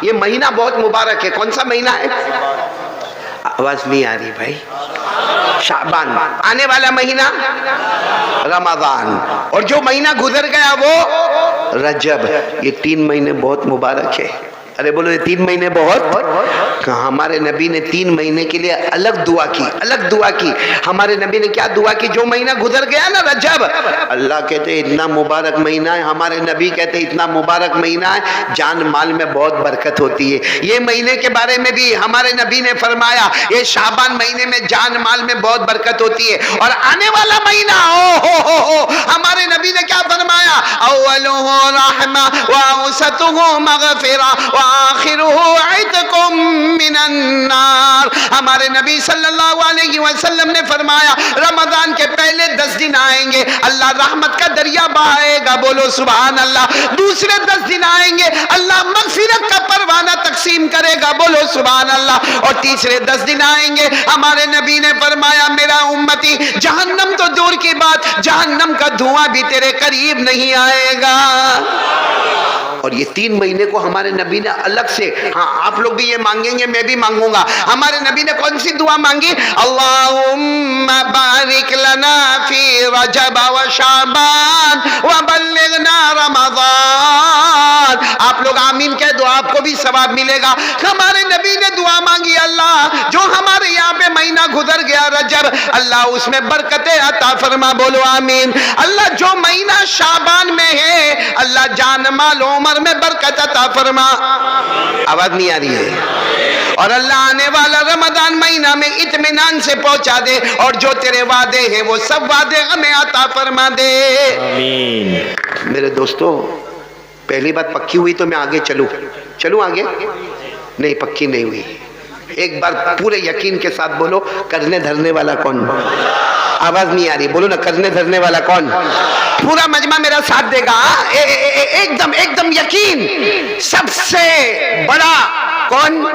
ये महीना बहुत मुबारक है। कौन सा महीना है? आवाज नहीं आ रही भाई। शाबान, आने वाला महीना रमजान, और जो महीना गुजर गया वो रजब। ये 3 महीने बहुत मुबारक है। अरे बोलो, ये 3 महीने बहुत। हमारे नबी ने 3 महीने के लिए अलग दुआ की, अलग दुआ की। हमारे नबी ने क्या दुआ की? जो महीना गुजर गया ना रजब, अल्लाह कहते इतना मुबारक महीना है, हमारे नबी कहते इतना मुबारक महीना है, जान माल में बहुत बरकत होती है। ये महीने के बारे में भी हमारे नबी ने फरमाया, ये शाबान महीने में जान माल में बहुत बरकत होती है। और आने वाला महीना हो हमारे नबी ने क्या फरमाया? अव्वलुहु रहमा व औसतुहु मगफिरा व आखिरुहु इत्कुम मिनन नार। हमारे नबी सल्लल्लाहु अलैहि वसल्लम ने फरमाया, रमजान के पहले 10 दिन आएंगे, अल्लाह रहमत का दरिया बहाएगा, बोलो सुभान अल्लाह। दूसरे 10 दिन आएंगे, अल्लाह मगफिरत का परवाना तकसीम करेगा, बोलो सुभान अल्लाह। और तीसरे 10 दिन आएंगे, हमारे नबी ने फरमाया, मेरा उम्मती जहन्नम तो दूर की बात, जहन्नम का धुआं भी तेरे करीब नहीं आएगा। और ये 3 महीने को हमारे नबी ने अलग से, हाँ आप लोग भी ये मांगेंगे, मैं भी मांगूंगा। हमारे नबी ने कौन सी दुआ मांगी? अल्लाहुम्मा बारिक लना फी रजब व शाबान व बल्लिगना रमजान। आप लोग आमीन कह दो, आपको भी सवाब मिलेगा। हमारे नबी ने दुआ मांगी, अल्लाह जो हमारे यहाँ पे महीना गुजर गया रजब, अल्लाह उसमें बरकतें अता फरमा, बोलो आमीन। अल्लाह जो महीना शाबान में है, अल्लाह जान माल उमर में बरकत अता फरमा। आवाज नहीं आ रही है? और अल्लाह आने वाला रमजान महीना में इत्मीनान से पहुंचा दे, और जो तेरे वादे हैं वो सब वादे हमें अता फरमा दे, आमीन। मेरे दोस्तों, पहली बात पक्की हुई तो मैं आगे चलूं आगे? नहीं, पक्की नहीं हुई। एक बार पूरे यकीन के साथ बोलो, करने धरने वाला कौन? आवाज नहीं आ रही, बोलो ना, करने धरने वाला कौन? पूरा मजमा मेरा साथ देगा। एकदम एकदम यकीन। सबसे बड़ा कौन?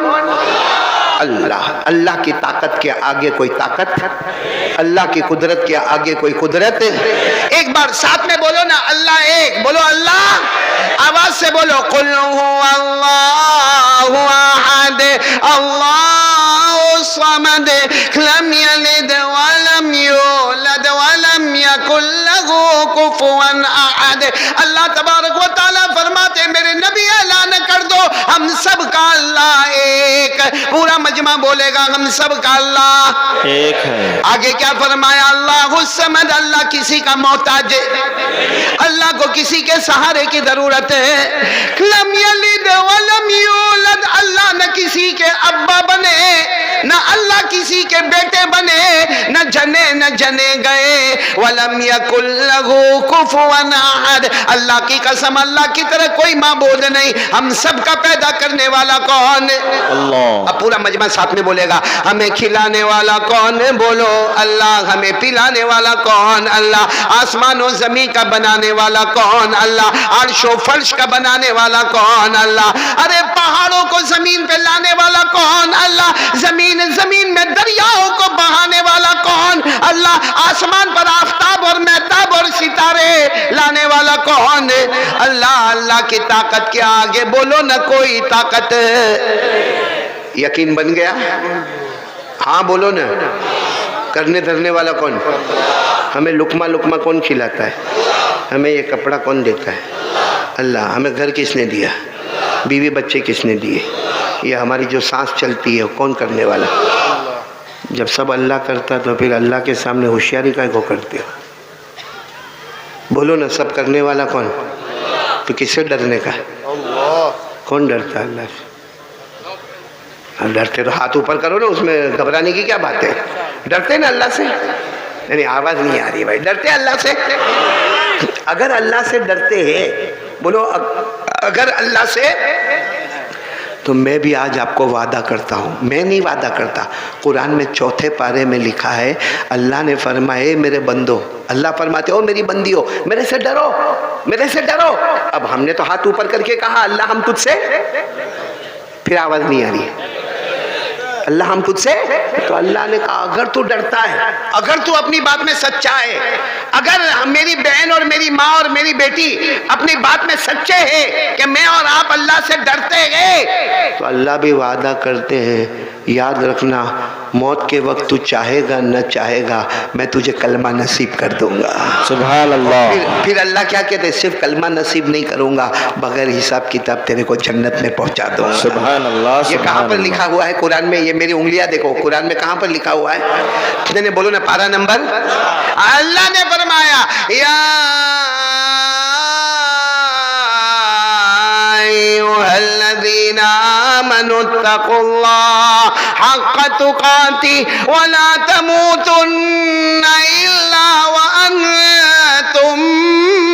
अल्लाह। अल्लाह की ताकत के आगे कोई ताकत, अल्लाह की कुदरत के आगे कोई कुदरत। एक बार साथ में बोलो ना, अल्लाह एक, बोलो अल्लाह। आवाज से बोलो, कुल हुवल्लाहु अहद अल्लाहु समद लम यलिद व लम यूलद व लम यकुल लहू कुफुवन अहद। अल्लाह तबारक व तआला फरमाते, मेरे नबी ऐलान कर दो, हम सब का अल्लाह एक। पूरा मजमा बोलेगा, हम सब का अल्लाह एक है। आगे क्या फरमाया? अल्लाहु समद, अल्लाह किसी का मोहताज है, अल्लाह को किसी के सहारे की जरूरत है। लम यलिद व लम यूलद, अल्लाह न किसी के अब्बा बने, न अल्लाह किसी के बेटे बने, न जने गए। वलम यकुल लहू कुफुवन अहद, अल्लाह की कसम, अल्लाह की तरह कोई माबूद नहीं। हम सब का पैदा करने वाला कौन? अल्लाह। अब पूरा मजमा साथ में बोलेगा, हमें खिलाने वाला कौन? बोलो अल्लाह। हमें पिलाने वाला कौन? अल्लाह। आसमान और जमीन का बनाने वाला कौन? अल्लाह। अर्श और फर्श का बनाने वाला कौन? अल्लाह। अरे पहाड़ों को जमीन पे लाने वाला कौन? अल्लाह। जमीन में दरियाओं को बहाने वाला कौन? अल्लाह। आसमान पर आफताब और महताब और सितारे लाने वाला कौन? अल्लाह। अल्लाह की ताकत के आगे बोलो न कोई ताकत। यकीन बन गया? हाँ बोलो ना। करने धरने वाला कौन? हमें लुकमा लुकमा कौन खिलाता है? हमें ये कपड़ा कौन देता है? अल्लाह। हमें घर किसने दिया? बीवी बच्चे किसने दिए? ये हमारी जो सांस चलती है कौन करने वाला? जब सब अल्लाह करता तो फिर अल्लाह के सामने होशियारी काहे को करते हो? बोलो ना, सब करने वाला कौन? तो किससे डरने का? कौन डरता है अल्लाह से? हम डरते तो हाथ ऊपर करो ना, उसमें घबराने की क्या बात है? डरते ना अल्लाह से? नहीं, आवाज नहीं आ रही भाई। डरते अल्लाह से? अगर अल्लाह से डरते हैं, बोलो अगर अल्लाह से, तो मैं भी आज आपको वादा करता हूँ, मैं नहीं वादा करता, कुरान में 4 पारे में लिखा है, अल्लाह ने फरमाए मेरे बंदो, अल्लाह फरमाते हो मेरी बंदी हो, मेरे से डरो, मेरे से डरो। अब हमने तो हाथ ऊपर करके कहा अल्लाह हम तुझसे, फिर आवाज नहीं आ रही है, अल्लाह हम तुझसे। तो अल्लाह ने कहा अगर तू डरता है, अगर तू अपनी बात में सच्चा है, अगर मेरी बहन और मेरी माँ और मेरी बेटी अपनी बात में सच्चे हैं कि मैं और आप अल्लाह से डरते हैं, तो अल्लाह भी वादा करते हैं, याद रखना मौत के वक्त तू चाहेगा न चाहेगा मैं तुझे कलमा नसीब कर दूंगा। सुभान अल्लाह। फिर अल्लाह क्या कहते हैं, सिर्फ कलमा नसीब नहीं करूंगा, बगैर हिसाब किताब तेरे को जन्नत में पहुंचा दूंगा। सुभान अल्लाह। ये कहाँ पर लिखा हुआ है कुरान में? ये मेरी उंगलियां देखो, कुरान में कहाँ पर लिखा हुआ है? कितने बोलो ना, पारा नंबर। अल्लाह ने फरमाया या अय्युहल्लज़ीना आमनुत्तक़ुल्लाह हक़्क़ तुक़ातिह वला तमूतुन्ना इल्ला व अंतुम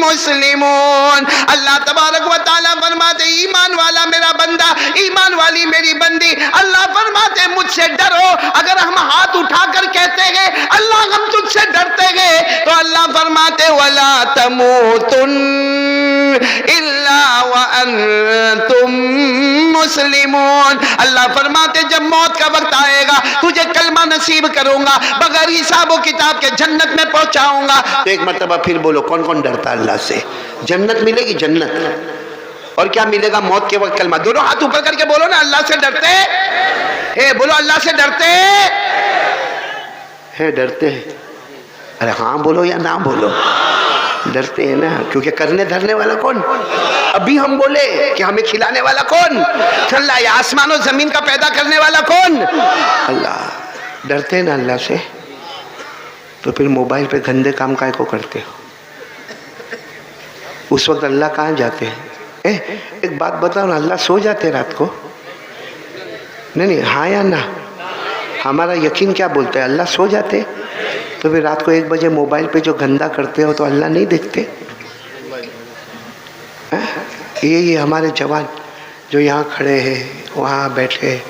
मुस्लिमून। अल्लाह तबारक व तआला फरमाते, ईमान वाला मेरा बंदा, ईमान वाली मेरी बंदी, अल्लाह फरमाते मुझसे डरो। अगर हम हाथ उठाकर कहते हैं अल्लाह हम तुझसे डरते हैं, तो अल्लाह फरमाते वला तमूतुन इल्ला व अंतुम मुस्लिमून। अल्लाह फरमाते जब मौत का वक्त आएगा तुझे कलमा नसीब करूंगा, बगैर हिसाब किताब के जन्नत में पहुंचाऊंगा। तो एक मर्तबा फिर बोलो, कौन कौन डरता अल्लाह से? जन्नत मिलेगी, जन्नत। और क्या मिलेगा? मौत के वक्त कलमा। दोनों हाथ ऊपर करके बोलो ना, अल्लाह से डरते हैं। बोलो अल्लाह से डरते हैं। डरते हैं? अरे हाँ बोलो या ना बोलो, डरते हैं ना, क्योंकि करने धरने वाला कौन? अभी हम बोले कि हमें खिलाने वाला कौन? अल्लाह। या आसमान और जमीन का पैदा करने वाला कौन? अल्लाह। डरते हैं ना अल्लाह से, तो फिर मोबाइल पे गंदे काम काहे को करते हो? उस वक्त अल्लाह कहाँ जाते हैं? एक बात बताओ ना, अल्लाह सो जाते रात को? नहीं, हाँ या ना? हमारा यकीन क्या बोलता है? अल्लाह सो जाते। तो फिर रात को 1 बजे मोबाइल पे जो गंदा करते हो तो अल्लाह नहीं देखते? ये हमारे जवान जो यहाँ खड़े हैं, वहाँ बैठे,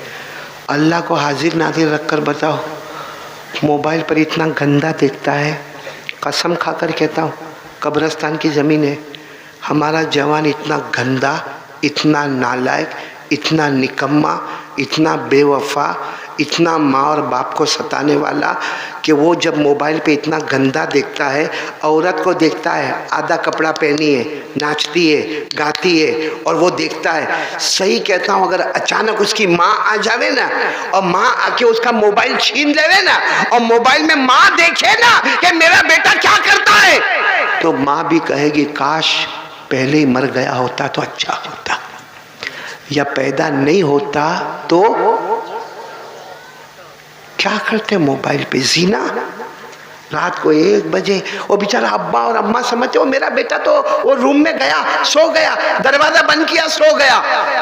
अल्लाह को हाजिर नाजिर रखकर बताओ, मोबाइल पर इतना गंदा देखता है। कसम खाकर कहता हूँ, कब्रिस्तान की ज़मीन है, हमारा जवान इतना गंदा, इतना नालायक, इतना निकम्मा, इतना बेवफा, इतना माँ और बाप को सताने वाला कि वो जब मोबाइल पे इतना गंदा देखता है, औरत को देखता है आधा कपड़ा पहनी है, नाचती है, गाती है, और वो देखता है। सही कहता हूँ, अगर अचानक उसकी माँ आ जावे ना और माँ आके उसका मोबाइल छीन लेवे ना और मोबाइल में माँ देखे ना कि मेरा बेटा क्या करता है, तो माँ भी कहेगी काश पहले ही मर गया होता तो अच्छा होता, या पैदा नहीं होता तो। क्या करते मोबाइल पे? जीना। रात को 1 बजे वो बेचारा अब्बा और अम्मा समझते हो मेरा बेटा तो वो रूम में गया, सो गया, दरवाजा बंद किया, सो गया।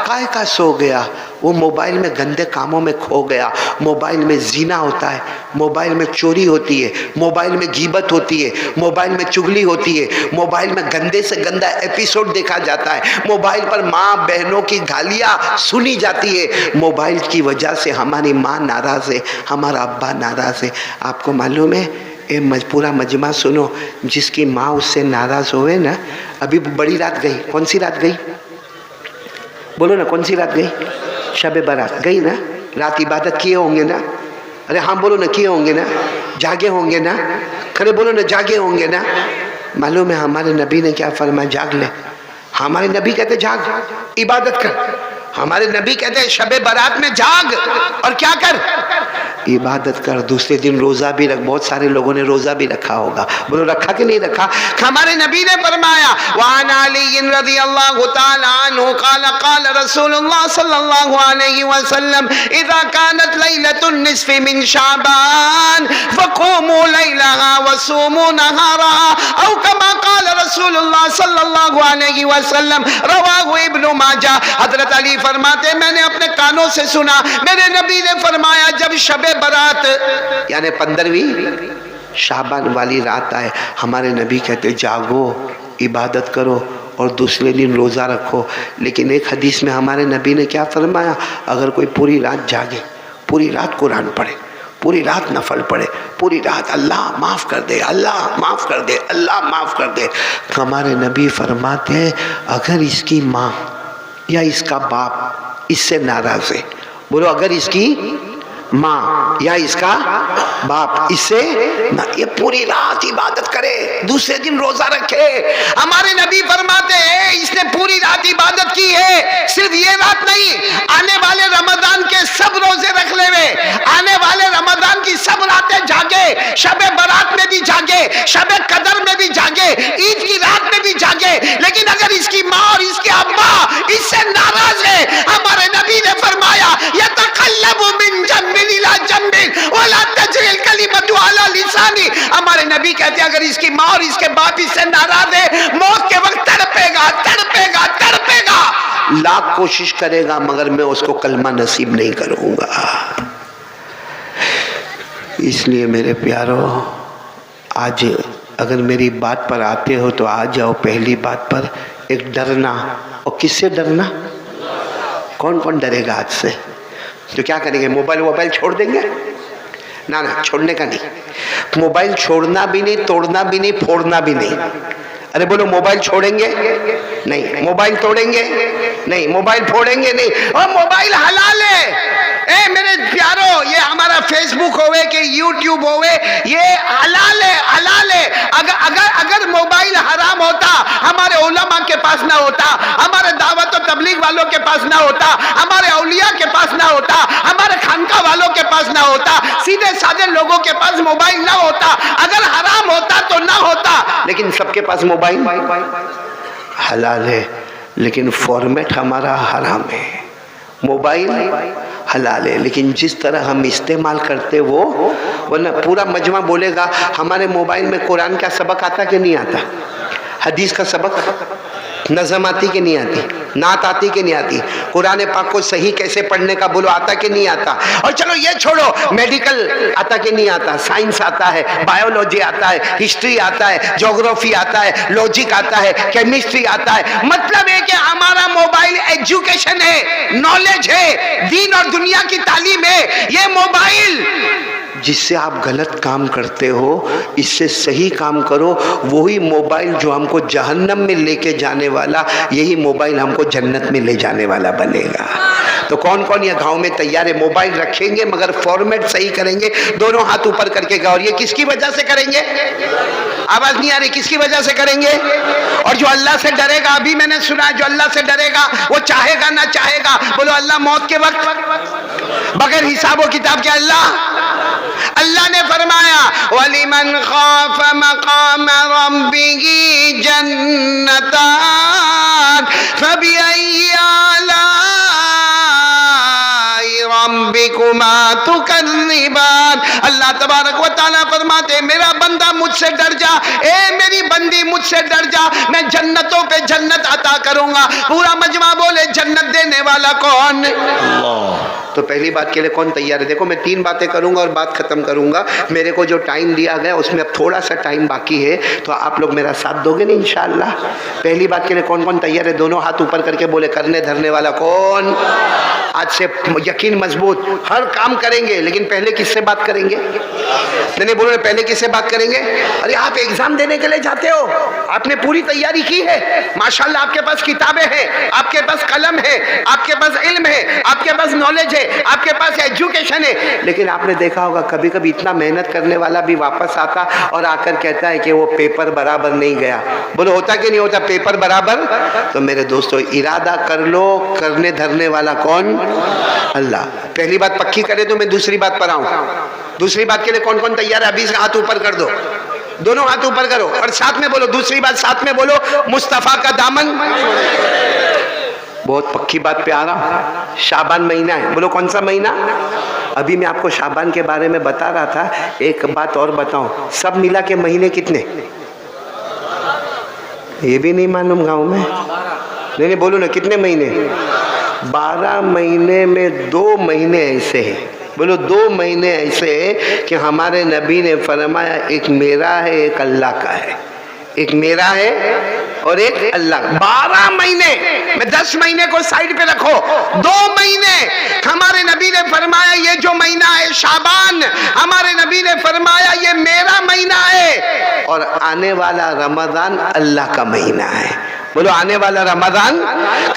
काहे का सो गया? वो मोबाइल में गंदे कामों में खो गया। मोबाइल में जीना होता है, मोबाइल में चोरी होती है, मोबाइल में गीबत होती है, मोबाइल में चुगली होती है, मोबाइल में गंदे से गंदा एपिसोड देखा जाता है, मोबाइल पर माँ बहनों की गालियाँ सुनी जाती है। मोबाइल की वजह से हमारी माँ नाराज़ है, हमारा अब्बा नाराज़ है। आपको मालूम है, पूरा मजमा सुनो, जिसकी माँ उससे नाराज होवे ना, अभी बड़ी रात गई, कौन सी रात गई बोलो ना, कौन सी रात गई? शब बारात गई ना, रात इबादत किए होंगे ना? अरे हाँ बोलो ना, किए होंगे ना? जागे होंगे ना? खरे बोलो ना, जागे होंगे ना? मालूम है हमारे नबी ने क्या फरमाया? जाग ले। हमारे नबी कहते जाग, इबादत कर। हमारे नबी कहते हैं शब बारात में जाग और क्या कर? इबादत कर। दूसरे दिन रोजा भी रख। बहुत सारे लोगों ने रोजा भी रखा होगा, बोलो रखा कि नहीं रखा? हमारे नबी ने फरमाया वान अली रज़ियल्लाहु तआला अन्हु क़ाल क़ाल रसूलुल्लाह सल्लल्लाहु अलैहि वसल्लम इज़ा कानत लैलतुन निस्फ़ि मिन शाबान फ़क़ूमू लैलहा वसूमू नहारहा औ कमा क़ाल रसूलुल्लाह सल्लल्लाहु अलैहि वसल्लम रवाहु इब्नु माजा। हज़रत अली फरमाते मैंने अपने कानों से सुना, मेरे नबी ने फरमाया जब शब बारात यानी 15वीं शाबान वाली रात आए, हमारे नबी कहते जागो, इबादत करो और दूसरे दिन रोज़ा रखो। लेकिन एक हदीस में हमारे नबी ने क्या फरमाया? अगर कोई पूरी रात जागे, पूरी रात कुरान पढ़े, पूरी रात नफल पढ़े, पूरी रात अल्लाह माफ़ कर दे, अल्लाह माफ़ कर दे, अल्लाह माफ़ कर दे, हमारे नबी फरमाते हैं अगर इसकी माँ या इसका बाप इससे नाराज़ है, बोलो अगर इसकी माँ या इसका बाप इससे ना, ये पूरी रात इबादत करे, दूसरे दिन रोजा रखे। हमारे नबी फरमाते हैं इसने पूरी रात इबादत की है, सिर्फ ये रात नहीं, आने वाले सब रातें जागे, शबे बारात में भी जागे, शबे कदर में भी जागे, ईद की रात में भी जागे, लेकिन अगर इसकी माँ और इसके अब्बा इससे नाराज है, हमारे नबी ने फरमाया यतकल्लबु मिन जम्बिन इला जम्बिन वला तजरिल कलिमतु अला लिसानी। हमारे नबी कहते हैं अगर इसकी माँ और इसके बाप इससे नाराज है, मौत के वक्त तड़पेगा तड़पेगा तड़पेगा, लाख कोशिश करेगा मगर मैं उसको कलमा नसीब नहीं करूंगा। इसलिए मेरे प्यारों, आज अगर मेरी बात पर आते हो तो आ जाओ पहली बात पर, एक डरना। और किससे डरना? कौन कौन डरेगा आज से? तो क्या करेंगे? मोबाइल छोड़ देंगे? ना ना, छोड़ने का नहीं। मोबाइल छोड़ना भी नहीं, तोड़ना भी नहीं, फोड़ना भी नहीं। अरे बोलो, मोबाइल छोड़ेंगे नहीं, मोबाइल तोड़ेंगे नहीं, मोबाइल फोड़ेंगे नहीं। और मोबाइल हलाल है। ए मेरे प्यारो, ये हमारा फेसबुक होवे कि यूट्यूब होवे, ये हलाल है, हलाल है। अगर अगर अगर मोबाइल हराम होता, हमारे उलमा के पास ना होता, हमारे दावत और तबलीग वालों के पास ना होता, हमारे औलिया के पास ना होता, हमारे खानका वालों के पास ना होता, सीधे साधे लोगों के पास मोबाइल ना होता। अगर हराम होता तो ना होता, लेकिन सबके पास मोबाइल हलाल है, लेकिन फॉर्मेट हमारा हराम है। मोबाइल हलाल है, लेकिन जिस तरह हम इस्तेमाल करते वो, वरना पूरा मजमा बोलेगा हमारे मोबाइल में कुरान का सबक आता कि नहीं आता, हदीस का सबक, नज़म आती कि नहीं आती, नात आती कि नहीं आती, कुरान पाक को सही कैसे पढ़ने का बोलो आता कि नहीं आता। और चलो ये छोड़ो, मेडिकल आता कि नहीं आता, साइंस आता है, बायोलॉजी आता है, हिस्ट्री आता है, ज्योग्राफी आता है, लॉजिक आता है, केमिस्ट्री आता है। मतलब है कि हमारा मोबाइल एजुकेशन है, नॉलेज है, दीन और दुनिया की तालीम है। ये मोबाइल जिससे आप गलत काम करते हो, इससे सही काम करो। वही मोबाइल जो हमको जहन्नम में लेके जाने वाला, यही मोबाइल हमको जन्नत में ले जाने वाला बनेगा। तो कौन कौन ये गांव में तैयार है? मोबाइल रखेंगे मगर फॉर्मेट सही करेंगे, दोनों हाथ ऊपर करके गाओ। ये किसकी वजह से करेंगे? आवाज नहीं आ रही, किसकी वजह से करेंगे? और जो अल्लाह से डरेगा, अभी मैंने सुना है, जो अल्लाह से डरेगा वो चाहेगा ना चाहेगा, बोलो अल्लाह मौत के वक्त बगैर हिसाब किताब के अल्लाह ने फरमाया वलिमन खौफ मकाम रब्बिही जन्नतान फबिअय्यि आलाई रब्बिकुमा तुकज़्ज़िबान। अल्लाह तबारक व तआला फरमाते मेरा बंदा मुझसे डर जा, ए मेरी बंदी मुझसे डर जा, मैं जन्नतों पे जन्नत अता करूंगा। पूरा मजमा बोले जन्नत देने वाला कौन? अल्लाह। तो पहली बात के लिए कौन तैयार है? देखो मैं 3 बातें करूंगा और बात खत्म करूंगा। मेरे को जो टाइम दिया गया उसमें अब थोड़ा सा टाइम बाकी है, तो आप लोग मेरा साथ दोगे ना इंशाअल्लाह। पहली बात के लिए कौन कौन तैयार है? दोनों हाथ ऊपर करके बोले करने धरने वाला कौन? आज से यकीन मजबूत, हर काम करेंगे, लेकिन पहले किससे बात करेंगे? नहीं बोलो पहले किससे बात करेंगे? अरे आप एग्जाम देने के लिए जाते हो, आपने पूरी तैयारी की है, माशाल्लाह आपके पास किताबें हैं, आपके पास कलम है, आपके पास इल्म है, आपके पास नॉलेज है, आपके पास एजुकेशन है, लेकिन आपने देखा होगा कभी कभी इतना मेहनत करने वाला भी वापस आता और आकर कहता है कि वो पेपर बराबर नहीं गया। बोलो होता कि नहीं होता पेपर बराबर? तो मेरे दोस्तों इरादा कर लो, करने धरने वाला कौन? अल्लाह। पहली बात पक्की करे तो मैं दूसरी बात पर आऊं। दूसरी बात के लिए कौन कौन तैयार है? अभी से हाथ ऊपर कर दो, दोनों हाथ ऊपर करो और साथ में बोलो, दूसरी बात साथ में बोलो, मुस्तफा का दामन। बहुत पक्की बात पे आ रहा हूं, शाबान महीना है, बोलो कौन सा महीना? अभी मैं आपको शाबान के बारे में बता रहा था। एक बात और बताऊं, सब मिला के महीने कितने? ये भी नहीं मालूम गांव में? नहीं बोलो ना, कितने महीने? 12 महीने में 2 महीने ऐसे हैं, बोलो 2 महीने ऐसे हैं कि हमारे नबी ने फरमाया एक मेरा है एक अल्लाह का है, एक मेरा है और एक अल्लाह। 12 महीने में 10 महीने को साइड पे रखो, 2 महीने हमारे नबी ने फरमाया ये जो महीना है शाबान, हमारे नबी ने फरमाया ये मेरा महीना है और आने वाला रमजान अल्लाह का महीना है। बोलो आने वाला रमजान।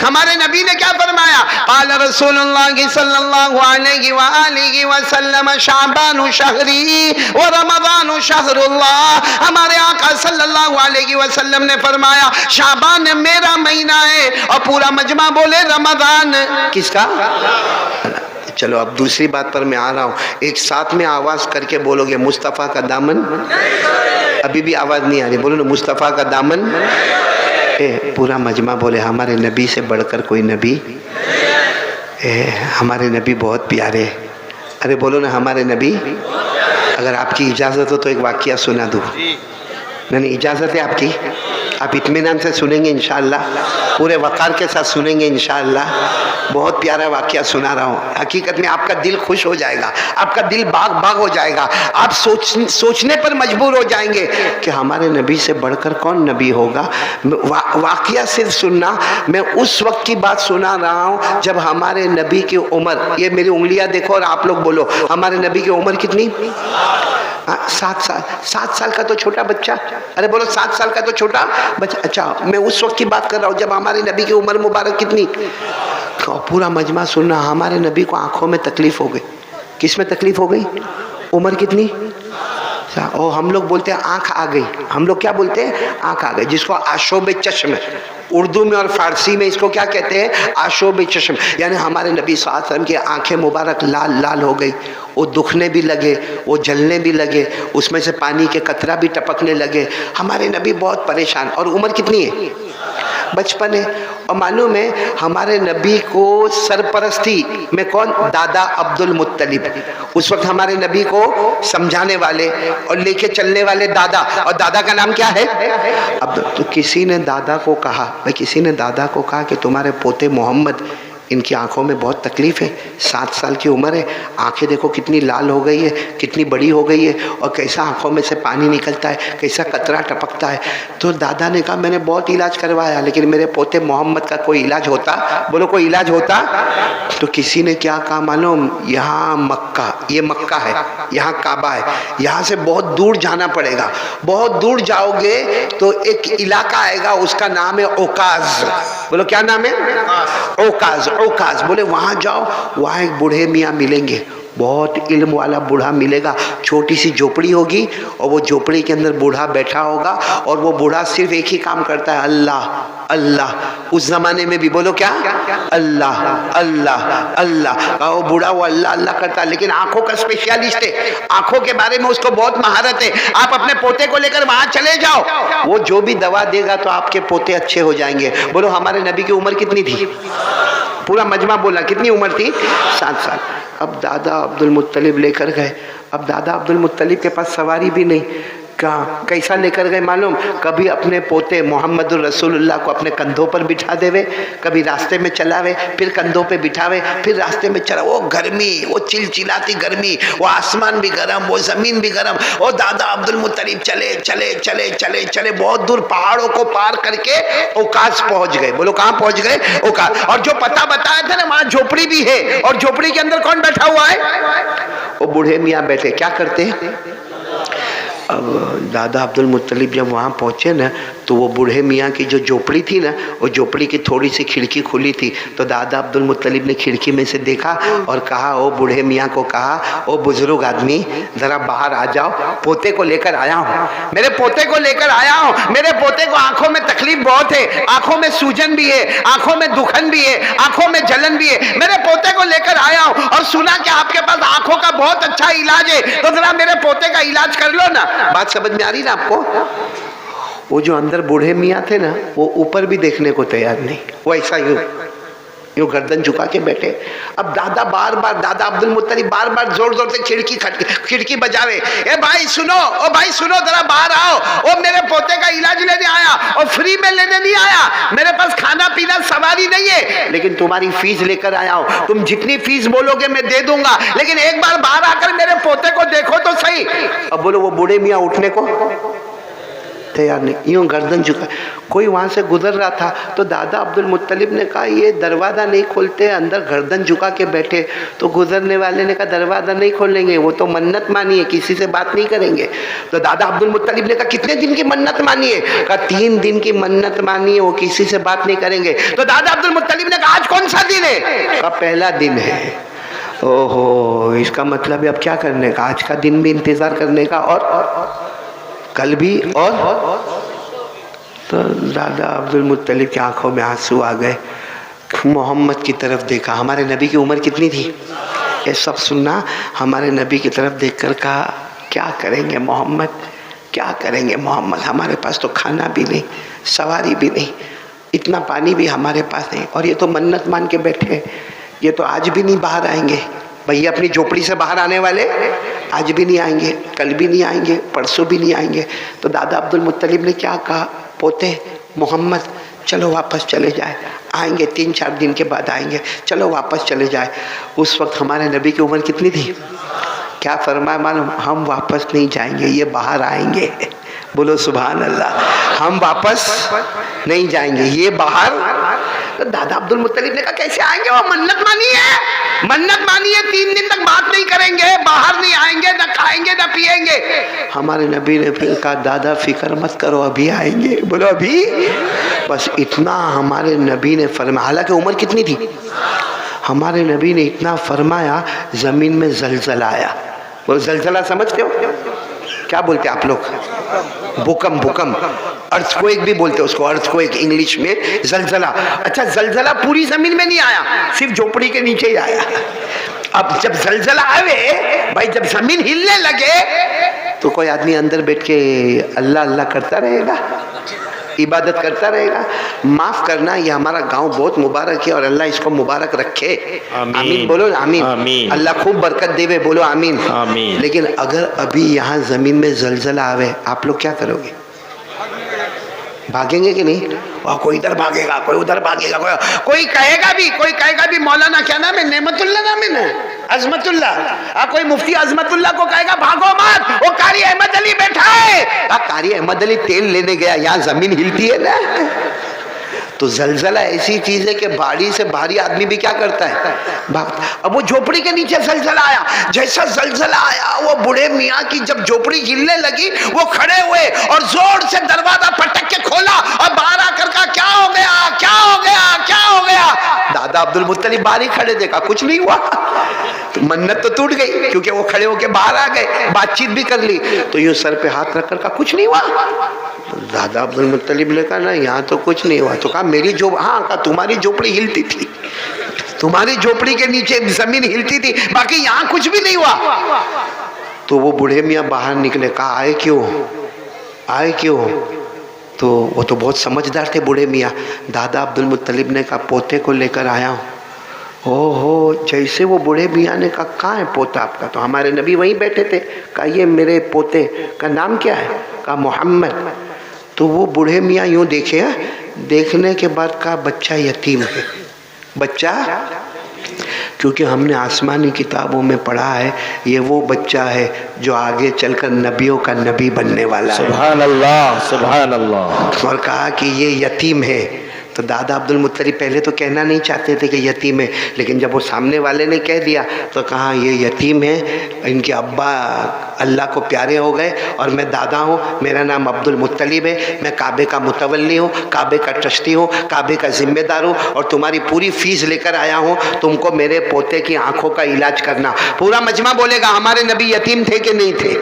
हमारे नबी ने क्या फरमाया? क़ाल रसूलुल्लाह सल्लल्लाहु अलैहि व आलिहि वसल्लम शाबानु शहरी व रमजानु शहरुल्लाह। हमारे आका सल्लल्लाहु अलैहि वसल्लम ने फरमाया शाबान मेरा महीना है और पूरा मजमा बोले रमजान किसका? चलो अब दूसरी बात पर मैं आ रहा हूँ, एक साथ में आवाज करके बोलोगे मुस्तफ़ा का दामन। अभी भी आवाज नहीं आ रही, बोलो ना मुस्तफ़ा का दामन। पूरा मजमा बोले हमारे नबी से बढ़कर कोई नबी। हमारे नबी बहुत प्यारे। अरे बोलो ना हमारे नबी। अगर आपकी इजाज़त हो तो एक वाक़या सुना दूँ। नहीं, इजाज़त है आपकी? आप इत्मीनान से सुनेंगे इंशाअल्लाह, पूरे वक़ार के साथ सुनेंगे इंशाअल्लाह। बहुत प्यारा वाक़या सुना रहा हूँ। हकीकत में आपका दिल खुश हो जाएगा, आपका दिल बाग बाग हो जाएगा। आप सोचने पर मजबूर हो जाएंगे कि हमारे नबी से बढ़कर कौन नबी होगा। वाक़या सिर्फ सुनना। मैं उस वक्त की बात सुना रहा हूँ जब हमारे नबी की उम्र, ये मेरी उंगलियाँ देखो और आप लोग बोलो हमारे नबी की उम्र कितनी? 7 साल। 7 साल का तो छोटा बच्चा। अरे बोलो 7 साल का तो छोटा बच्चा। अच्छा, मैं उस वक्त की बात कर रहा हूँ जब हमारे नबी की उम्र मुबारक कितनी। पूरा मजमा सुनना। हमारे नबी को आंखों में तकलीफ हो गई। किस में तकलीफ हो गई? उम्र कितनी? और हम लोग बोलते हैं आंख आ गई। हम लोग क्या बोलते हैं? आंख आ गई, जिसको आशोब चश्म, उर्दू में और फारसी में इसको क्या कहते हैं? आशोब चश्म। यानी हमारे नबी सल्लल्लाहु अलैहि वसल्लम की आंखें मुबारक लाल लाल हो गई, वो दुखने भी लगे, वो जलने भी लगे, उसमें से पानी के कतरा भी टपकने लगे। हमारे नबी बहुत परेशान। और उम्र कितनी है? बचपन है। और मालूम है हमारे नबी को सरपरस्ती में कौन? दादा अब्दुल मुत्तलिब। उस वक्त हमारे नबी को समझाने वाले और लेके चलने वाले दादा। और दादा का नाम क्या है? अब तो किसी ने दादा को कहा, भाई किसी ने दादा को कहा कि तुम्हारे पोते मोहम्मद, इनकी आंखों में बहुत तकलीफ है, 7 साल की उम्र है, आंखें देखो कितनी लाल हो गई है, कितनी बड़ी हो गई है, और कैसा आंखों में से पानी निकलता है, कैसा कतरा टपकता है। तो दादा ने कहा मैंने बहुत इलाज करवाया, लेकिन मेरे पोते मोहम्मद का कोई इलाज होता? बोलो कोई इलाज होता? तो किसी ने क्या कहा मालूम? यहाँ मक्का, ये मक्का है, यहाँ काबा है, यहाँ से बहुत दूर जाना पड़ेगा। बहुत दूर जाओगे तो एक इलाका आएगा, उसका नाम है ओकाज। बोलो क्या नाम है? ओकाज। ओकाज बोले वहाँ जाओ, वहाँ एक बूढ़े मियाँ मिलेंगे, बहुत इल्म वाला बूढ़ा मिलेगा। छोटी सी झोपड़ी होगी और वो झोपड़ी के अंदर बूढ़ा बैठा होगा, और वो बूढ़ा सिर्फ एक ही काम करता है, अल्लाह अल्लाह। उस जमाने में भी बोलो क्या? अल्लाह अल्लाह अल्लाह। वो बूढ़ा वो अल्लाह अल्लाह करता है, लेकिन आंखों का स्पेशलिस्ट है, आंखों के बारे में उसको बहुत महारत है। आप अपने पोते को लेकर वहां चले जाओ, वो जो भी दवा देगा तो आपके पोते अच्छे हो जाएंगे। बोलो हमारे नबी की उम्र कितनी थी? पूरा मजमा बोला कितनी उम्र थी? 7 साल। अब दादा अब्दुल मुत्तलिब लेकर गए। अब दादा अब्दुल मुत्तलिब के पास सवारी भी नहीं। कैसा लेकर गए मालूम? कभी अपने पोते मोहम्मदुर रसूलुल्लाह को अपने कंधों पर बिठा देवे, कभी रास्ते में चलावे, फिर कंधों पे बिठावे, फिर रास्ते में चला। वो गर्मी, वो चिलचिलाती गर्मी, वो आसमान भी गर्म, वो जमीन भी गर्म। और दादा अब्दुल मुत्तलिब चले चले चले चले चले बहुत दूर पहाड़ों को पार करके ओकाज पहुंच गए। बोलो कहाँ पहुंच गए? ओकाज। और जो पता बताया था ना, वहां झोपड़ी भी है, और झोपड़ी के अंदर कौन बैठा हुआ है? वो बूढ़े मियाँ बैठे। क्या करते हैं? अब दादा अब्दुल मुत्तलिब जब वहाँ पहुँचे ना, तो वो बूढ़े मियाँ की जो झोपड़ी थी ना, वो झोपड़ी की थोड़ी सी खिड़की खुली थी। तो दादा अब्दुल मुत्तलिब ने खिड़की में से देखा और कहा, ओ बूढ़े मियाँ को कहा, ओ बुजुर्ग आदमी ज़रा बाहर आ जाओ, पोते को लेकर आया हूँ, मेरे पोते को लेकर आया हूँ। मेरे पोते को आंखों में तकलीफ बहुत है, आंखों में सूजन भी है, आंखों में दुखन भी है, आंखों में जलन भी है। मेरे पोते को लेकर आया हूँ और सुना कि आपके पास आंखों का बहुत अच्छा इलाज है, तो जरा मेरे पोते का इलाज कर लो ना। बात समझ में आ रही ना आपको? वो जो अंदर बूढ़े मियाँ थे ना, वो ऊपर भी देखने को तैयार नहीं, वो ऐसा यूं गर्दन झुका के बैठे। अब दादा बार बार, दादा अब्दुल मुत्तलिब बार बार जोर जोर से खिड़की बजावे, ए भाई सुनो, ओ भाई सुनो, जरा बाहर आओ, ओ मेरे पोते का इलाज लेने आया, और फ्री में लेने नहीं आया, मेरे पास खाना पीना सवारी नहीं है, लेकिन तुम्हारी फीस लेकर आया हूं। तुम जितनी फीस बोलोगे मैं दे दूंगा, लेकिन एक बार बाहर आकर मेरे पोते को देखो तो सही। अब बोलो वो बूढ़े मियाँ उठने को तैयार नहीं, यूं गर्दन झुका। कोई वहां से गुजर रहा था तो दादा अब्दुल मुत्तलिब ने कहा, ये दरवाजा नहीं खोलते, अंदर गर्दन झुका के बैठे। तो गुजरने वाले ने कहा, दरवाजा नहीं खोलेंगे, वो तो मन्नत मानी है, किसी से बात नहीं करेंगे। तो दादा अब्दुल मुत्तलिब ने कहा, कितने दिन की मन्नत मानी है? कहा 3 दिन की मन्नत मानी है, वो किसी से बात नहीं करेंगे। तो दादा अब्दुल मुत्तलिब ने कहा, आज कौन सा दिन है? कहा पहला दिन है। ओहो, इसका मतलब है अब क्या करने का? आज का दिन भी इंतजार करने का, और कल भी, और तो दादा अब्दुल मुत्तलिब की आंखों में आंसू आ गए। मोहम्मद की तरफ देखा। हमारे नबी की उम्र कितनी थी? ये सब सुनना। हमारे नबी की तरफ देखकर कहा, क्या करेंगे मोहम्मद, क्या करेंगे मोहम्मद, हमारे पास तो खाना भी नहीं, सवारी भी नहीं, इतना पानी भी हमारे पास नहीं, और ये तो मन्नत मान के बैठे, ये तो आज भी नहीं बाहर आएंगे। भैया अपनी झोपड़ी से बाहर आने वाले आज भी नहीं आएंगे, कल भी नहीं आएंगे, परसों भी नहीं आएंगे। तो दादा अब्दुल मुत्तलिब ने क्या कहा, पोते मोहम्मद चलो वापस चले जाए, आएंगे 3-4 दिन के बाद आएंगे, चलो वापस चले जाए। उस वक्त हमारे नबी की उम्र कितनी थी? क्या फरमाया मालूम? हम वापस नहीं जाएंगे, ये बाहर आएंगे। बोलो सुभान अल्लाह। हम वापस नहीं जाएंगे, ये बाहर। तो दादा अब्दुल मुत्तलिब ने कहा कैसे आएंगे, वो मन्नत मानी है, मन्नत मानी है, 3 दिन तक बात नहीं करेंगे, बाहर नहीं आएंगे, न खाएंगे न पिएंगे। हमारे नबी ने फिर कहा दादा फिक्र मत करो, अभी आएंगे। बोलो अभी। बस इतना हमारे नबी ने फरमाया। हालांकि उम्र कितनी थी? हमारे नबी ने इतना फरमाया, जमीन में जलजला आया। बोलो जलजला समझते हो क्या बोलते आप लोग? भूकंप, भूकंप, अर्थक्वेक भी बोलते हैं उसको, अर्थक्वेक इंग्लिश में जलजला। अच्छा जलजला पूरी जमीन में नहीं आया, सिर्फ झोपड़ी के नीचे ही आया। अब जब जलजला आवे भाई, जब जमीन हिलने लगे तो कोई आदमी अंदर बैठ के अल्लाह अल्लाह करता रहेगा, इबादत करता रहेगा। माफ करना, ये हमारा गांव बहुत मुबारक है और अल्लाह इसको मुबारक रखे। आमीन बोलो, आमीन। अल्लाह खूब बरकत देवे, बोलो आमीन। लेकिन अगर अभी यहाँ जमीन में जलजला आवे, आप लोग क्या करोगे? भागेंगे कि नहीं? वहाँ कोई इधर भागेगा, कोई उधर भागेगा, कोई कहेगा भी मौलाना क्या नाम है, नेमतुल्ला नाम है ना, अजमतुल्ला, कोई मुफ्ती अजमतुल्ला को कहेगा भागो मत, वो कारी अहमद अली बैठा है। कारी अहमद अली तेल लेने गया, यहाँ जमीन हिलती है ना। तो जलजला ऐसी चीज है कि भारी से भारी आदमी भी क्या करता है, भागता। अब वो झोपड़ी के नीचे जलजला आया, जैसा जलजला आया वो बूढ़े मियाँ की जब झोपड़ी हिलने लगी, वो खड़े हुए और जोर से दरवाजा पटक के खोला और बाहर आकर कहा क्या हो गया, क्या हो गया, क्या हो गया? दादा अब्दुल मुत्तलिब बाहर ही खड़े, देखा कुछ नहीं हुआ। तो मन्नत तो टूट गई क्योंकि वो खड़े होके बाहर आ गए, बातचीत भी कर ली। तो यूं सर पे हाथ रखकर कहा कुछ नहीं हुआ। तो दादा अब्दुल मुत्तलिब ने कहा ना यहाँ तो कुछ नहीं हुआ। तो कहा मेरी कहा तुम्हारी झोपड़ी हिलती थी, तुम्हारी झोपड़ी के नीचे जमीन हिलती थी, बाकी यहाँ कुछ भी नहीं हुआ। तो वो बूढ़े मियाँ बाहर निकले, कहा आए क्यों, आए क्यों? तो वो तो बहुत समझदार थे बूढ़े मियाँ। दादा अब्दुल मुत्तलिब ने कहा पोते को लेकर आया हूँ। ओहो, जैसे वो बूढ़े मियाँ ने कहा कहाँ है पोता आपका? तो हमारे नबी वहीं बैठे थे। कहा ये मेरे पोते का नाम क्या है? कहा मोहम्मद। तो वो बूढ़े मियाँ यूँ देखे, देखने के बाद कहा बच्चा यतीम है। बच्चा, क्योंकि हमने आसमानी किताबों में पढ़ा है ये वो बच्चा है जो आगे चलकर नबियों का नबी बनने वाला है। सुभान अल्लाह, सुभान अल्लाह। और कहा कि ये यतीम है। तो दादा अब्दुल मुत्तलिब पहले तो कहना नहीं चाहते थे कि यतीम है, लेकिन जब वो सामने वाले ने कह दिया तो कहा ये यतीम है, इनके अब्बा अल्लाह को प्यारे हो गए और मैं दादा हूँ, मेरा नाम अब्दुल मुत्तलिब है, मैं काबे का मुतवल्ली हूँ, काबे का ट्रस्टी हूँ, काबे का जिम्मेदार हूँ और तुम्हारी पूरी फीस लेकर आया हूँ, तुमको मेरे पोते की आंखों का इलाज करना। पूरा मजमा बोलेगा हमारे नबी यतीम थे कि नहीं थे?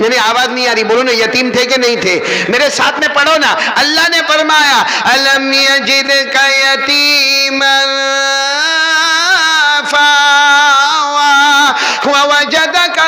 मेरी आवाज नहीं आ रही, बोलो ना यतीम थे कि नहीं थे? मेरे साथ में पढ़ो ना। अल्लाह ने फरमाया अलम यजिदका यतीमन फावा ववजदका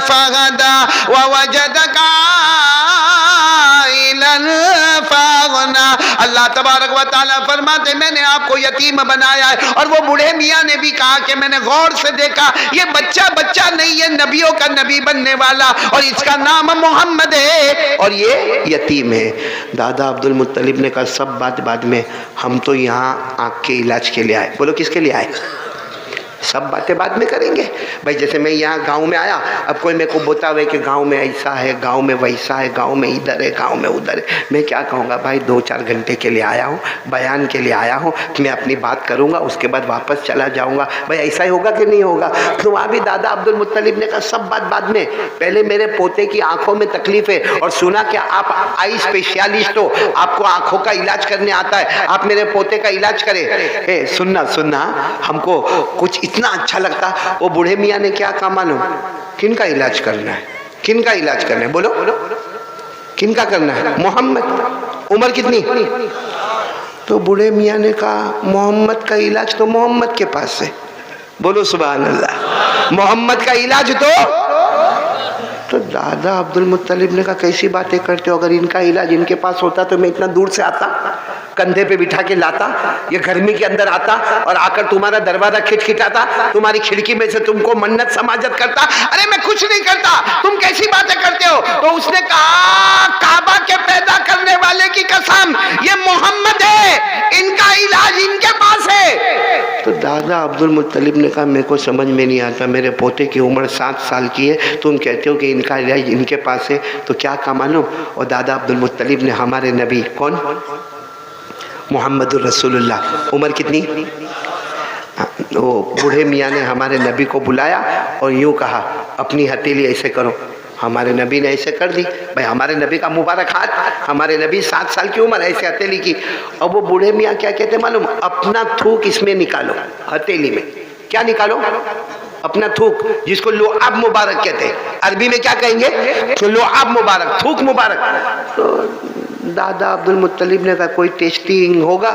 फहदा ववजदका आइलन फअगना। अल्लाह तबारक व तआला फरमाते मैंने आपको यतीम बनाया है। और वो बूढ़े मियाँ ने भी कहा कि मैंने गौर से देखा ये बच्चा बच्चा नहीं है, नबियों का नबी बनने वाला और इसका नाम मोहम्मद है और ये यतीम है। दादा अब्दुल मुत्तलिब ने कहा सब बात बाद में, हम तो यहाँ आँख के इलाज के लिए आए। बोलो किसके लिए आए? सब बातें बाद में करेंगे भाई। जैसे मैं यहाँ गांव में आया, अब कोई मेरे को बतावे कि गांव में ऐसा है, गांव में वैसा है, गांव में इधर है, गांव में उधर है, मैं क्या कहूँगा भाई 2-4 घंटे के लिए आया हूँ, बयान के लिए आया हूँ, मैं अपनी बात करूँगा उसके बाद वापस चला जाऊँगा। भाई ऐसा ही होगा कि नहीं होगा? तो वहाँ भी दादा अब्दुल मुत्तलिब ने कहा सब बात बाद में, पहले मेरे पोते की आँखों में तकलीफ है और सुना कि आप आई स्पेशलिस्ट हो, आपको आँखों का इलाज करने आता है, आप मेरे पोते का इलाज करें। सुनना सुनना, हमको कुछ इतना अच्छा लगता। वो बूढ़े मियाँ ने क्या कहा मालूम? किन का इलाज करना है? किन का इलाज करना है? बोलो किन का करना है? मोहम्मद। उम्र कितनी? तो बूढ़े मियाँ ने कहा मोहम्मद का इलाज तो मोहम्मद के पास है। बोलो सुभान अल्लाह। मोहम्मद का इलाज तो दादा अब्दुल मुत्तलिब ने कहा कैसी बातें करते हो, अगर इनका इलाज इनके पास होता तो मैं इतना दूर से आता, कंधे पे बिठा के लाता, ये गर्मी के अंदर आता और आकर तुम्हारा दरवाजा खिटखिटाता, तुम्हारी खिड़की में से तुमको मन्नत समाजत करता। अरे मैं कुछ नहीं करता, तुम कैसी बातें करते हो। तो उसने कहा काबा के पैदा करने वाले की कसम, ये मोहम्मद है, इनका इलाज इनके पास है। तो दादा अब्दुल मुत्तलिब ने कहा मेरे को समझ में नहीं आता, मेरे पोते की उम्र 7 साल की है, तुम कहते हो कि इनका इलाज इनके पास है, तो क्या का मालूम। और दादा अब्दुल मुत्तलिब ने हमारे नबी कौन, मोहम्मदुर रसूलुल्लाह, उम्र कितनी, वो बूढ़े मियाँ ने हमारे नबी को बुलाया और यूँ कहा अपनी हथेली ऐसे करो। हमारे नबी ने ऐसे कर दी। भाई हमारे नबी का मुबारक हाथ, हमारे नबी 7 साल की उम्र, ऐसे हथेली की। और वो बूढ़े मियाँ क्या कहते मालूम, अपना थूक इसमें निकालो, हथेली में क्या निकालो, अपना थूक, जिसको लुआब मुबारक कहते हैं। अरबी में क्या कहेंगे, तो लुआब मुबारक, थूक मुबारक। तो दादा अब्दुल मुत्तलिब ने कहा कोई टेस्टिंग होगा,